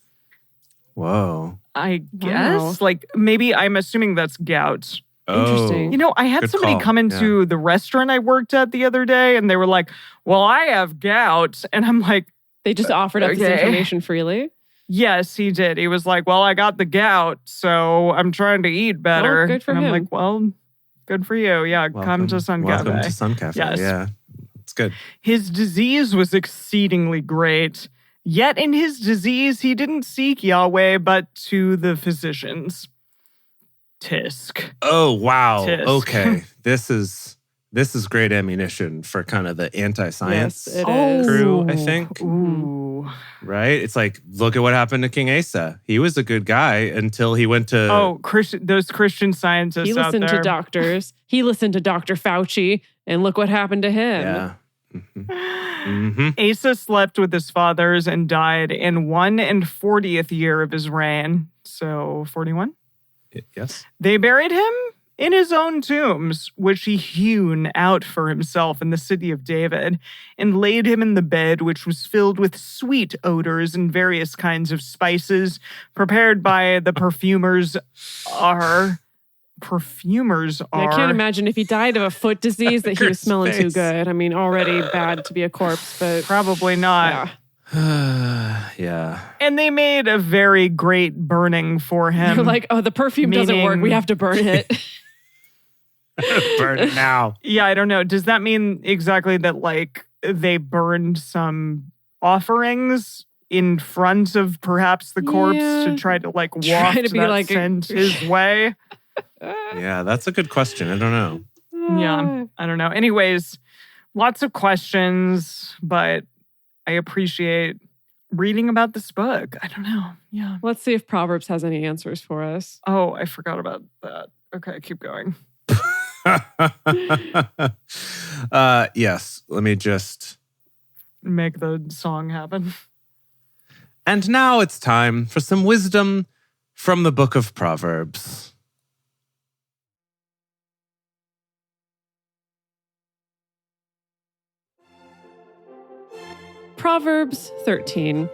Whoa. I guess. Like, maybe I'm assuming that's gout. Interesting. You know, I had Good somebody call. come into the restaurant I worked at the other day, and they were like, well, I have gout. And I'm like, They just offered up this Okay. information freely. yes, he did. He was like, well, I got the gout, so I'm trying to eat better. Oh, good for and him. I'm like, well, good for you. Yeah, come to Sun Welcome Cafe. to Sun Cafe. Yes. Yeah, it's good. His disease was exceedingly great. Yet in his disease, he didn't seek Yahweh, but to the physicians. Tisk. Oh, wow. Tisk. Okay. This is great ammunition for kind of the anti-science Yes, it is. crew, I think. Ooh. Right? It's like, look at what happened to King Asa. He was a good guy until he went to... Those Christian scientists He out listened there. to doctors. He listened to Dr. Fauci, and look what happened to him. Yeah. Mm-hmm. Asa slept with his fathers and died in 140th year of his reign. So 41? Yes. They buried him in his own tombs, which he hewn out for himself in the city of David, and laid him in the bed which was filled with sweet odors and various kinds of spices, prepared by the perfumers are. I can't imagine if he died of a foot disease that he was smelling too Face. good. I mean, already bad to be a corpse, but Probably not. yeah. Yeah. And they made a very great burning for him. They're like, oh, the perfume doesn't work. We Meaning- have to burn it. Burn it now. Yeah, I don't know. Does that mean exactly that, like, they burned some offerings in front of perhaps the corpse Yeah. to try to, like, Try waft to be that like scent his way? Yeah, that's a good question. I don't know. Yeah, I don't know. Anyways, lots of questions, but I appreciate reading about this book. I don't know. Yeah. Let's see if Proverbs has any answers for us. Oh, I forgot about that. Okay, keep going. Yes, let me just... Make the song happen. And now it's time for some wisdom from the book of Proverbs. Proverbs 13.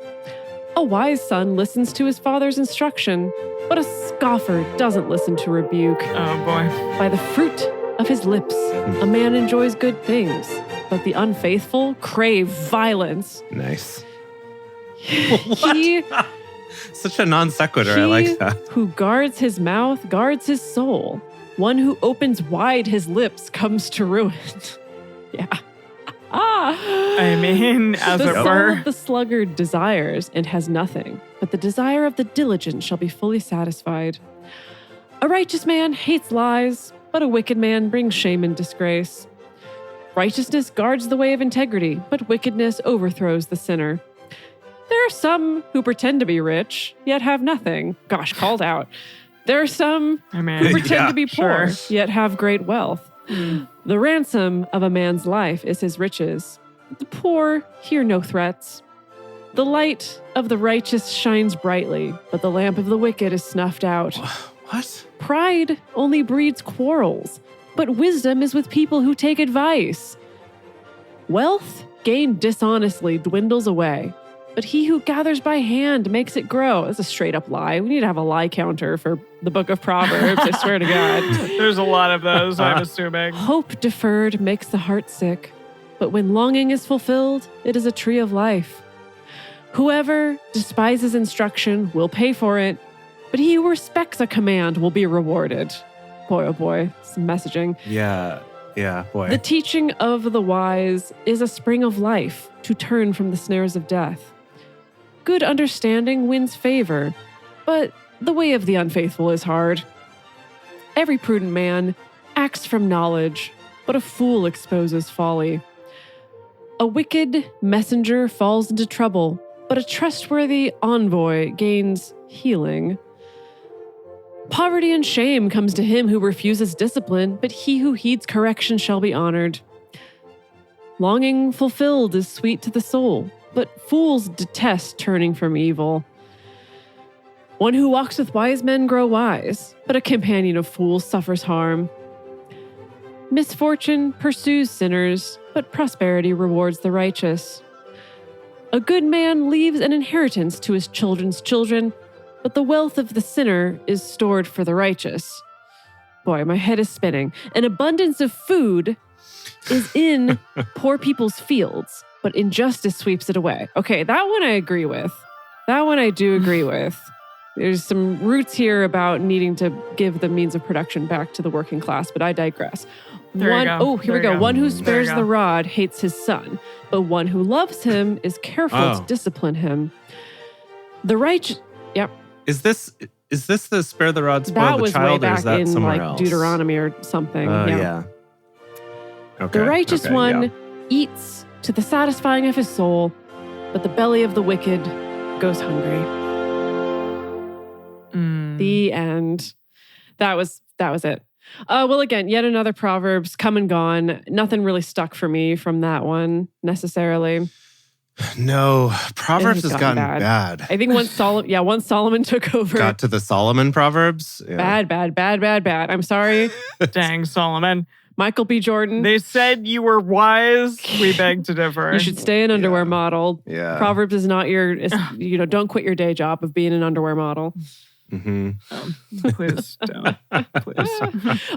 A wise son listens to his father's instruction, but a scoffer doesn't listen to rebuke. Oh, boy. By the fruit of his lips, a man enjoys good things, but the unfaithful crave violence. Nice. He Such a non sequitur. I like that. who guards his mouth guards his soul. One who opens wide his lips comes to ruin. Yeah. I mean, as The it soul were. of the sluggard desires and has nothing, but the desire of the diligent shall be fully satisfied. A righteous man hates lies, but a wicked man brings shame and disgrace. Righteousness guards the way of integrity, but wickedness overthrows the sinner. There are some who pretend to be rich, yet have nothing. Gosh, called out. There are some I who mean, pretend to be poor, sure. yet have great wealth. The ransom of a man's life is his riches. The poor hear no threats. The light of the righteous shines brightly, but the lamp of the wicked is snuffed out. What? Pride only breeds quarrels, but wisdom is with people who take advice. Wealth gained dishonestly dwindles away, but he who gathers by hand makes it grow. That's a straight up lie. We need to have a lie counter for the book of Proverbs, I swear to God. There's a lot of those, I'm assuming. Hope deferred makes the heart sick, but when longing is fulfilled, it is a tree of life. Whoever despises instruction will pay for it, but he who respects a command will be rewarded. Boy, oh boy, some messaging. Yeah, boy. The teaching of the wise is a spring of life to turn from the snares of death. Good understanding wins favor, but the way of the unfaithful is hard. Every prudent man acts from knowledge, but a fool exposes folly. A wicked messenger falls into trouble, but a trustworthy envoy gains healing. Poverty and shame comes to him who refuses discipline, but he who heeds correction shall be honored. Longing fulfilled is sweet to the soul, but fools detest turning from evil. One who walks with wise men grow wise, but a companion of fools suffers harm. Misfortune pursues sinners, but prosperity rewards the righteous. A good man leaves an inheritance to his children's children, but the wealth of the sinner is stored for the righteous. Boy, my head is spinning. An abundance of food is in poor people's fields, but injustice sweeps it away. Okay, that one I agree with. That one I do agree with. There's some roots here about needing to give the means of production back to the working class, but I digress. There you go. Oh, here we There you go. go. One who There you spares go. the rod hates his son, but one who loves him is careful to discipline him. The righteous... Yep. Is this the spare the rod, spoil That the was way child, or back is that in somewhere like else? Deuteronomy or something. Yeah. Okay. The righteous okay, one yeah. eats to the satisfying of his soul, but the belly of the wicked goes hungry. The end. That was it. Well, again, yet another Proverbs come and gone. Nothing really stuck for me from that one necessarily. No, Proverbs has gotten gotten bad. I think once Solomon took over. Got to the Solomon Proverbs. Yeah. Bad. I'm sorry, Dang, Solomon. Michael B. Jordan. They said you were wise. We beg to differ. You should stay an underwear model. Yeah. Proverbs is not your, don't quit your day job of being an underwear model. Mm-hmm. Please don't. Please.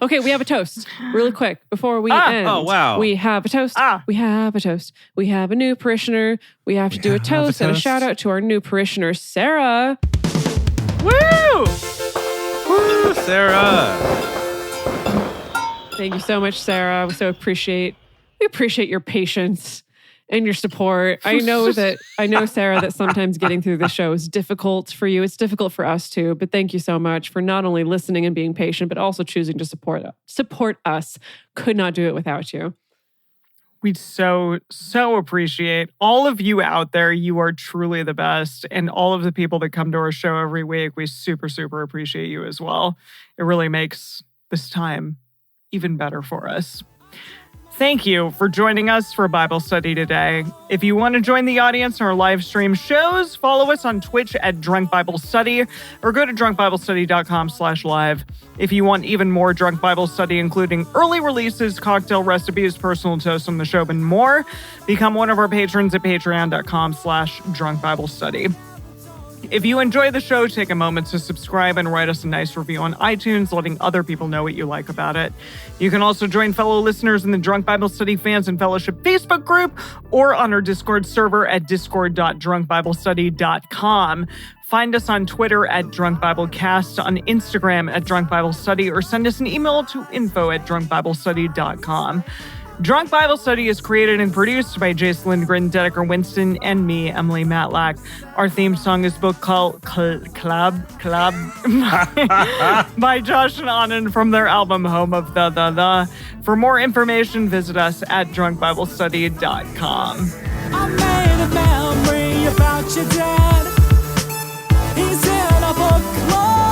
Okay, we have a toast. Really quick, before we end. Oh, wow. We have a toast. We have a toast. We have a new parishioner. We have to do a toast and a shout out to our new parishioner, Sarah. Woo! Woo, Sarah. Thank you so much, Sarah. We appreciate your patience and your support. I know, Sarah, that sometimes getting through the show is difficult for you. It's difficult for us too. But thank you so much for not only listening and being patient, but also choosing to support us. Could not do it without you. We so appreciate all of you out there. You are truly the best. And all of the people that come to our show every week, we super appreciate you as well. It really makes this time even better for us. Thank you for joining us for Bible study today. If you want to join the audience in our live stream shows, follow us on Twitch at Drunk Bible Study or go to drunkbiblestudy.com/live. If you want even more Drunk Bible Study, including early releases, cocktail recipes, personal toasts on the show, and more, become one of our patrons at patreon.com/drunkbiblestudy. If you enjoy the show, take a moment to subscribe and write us a nice review on iTunes, letting other people know what you like about it. You can also join fellow listeners in the Drunk Bible Study Fans and Fellowship Facebook group or on our Discord server at discord.drunkbiblestudy.com. Find us on Twitter at Drunk Bible Cast, on Instagram at Drunk Bible Study, or send us an email to info@drunkbiblestudy.com. Drunk Bible Study is created and produced by Jace Lindgren, Dedeker Winston, and me, Emily Matlack. Our theme song is Book Called Club by Josh and Anand from their album Home of the. For more information, visit us at drunkbiblestudy.com. I made a memory about your dad. He's in a book club.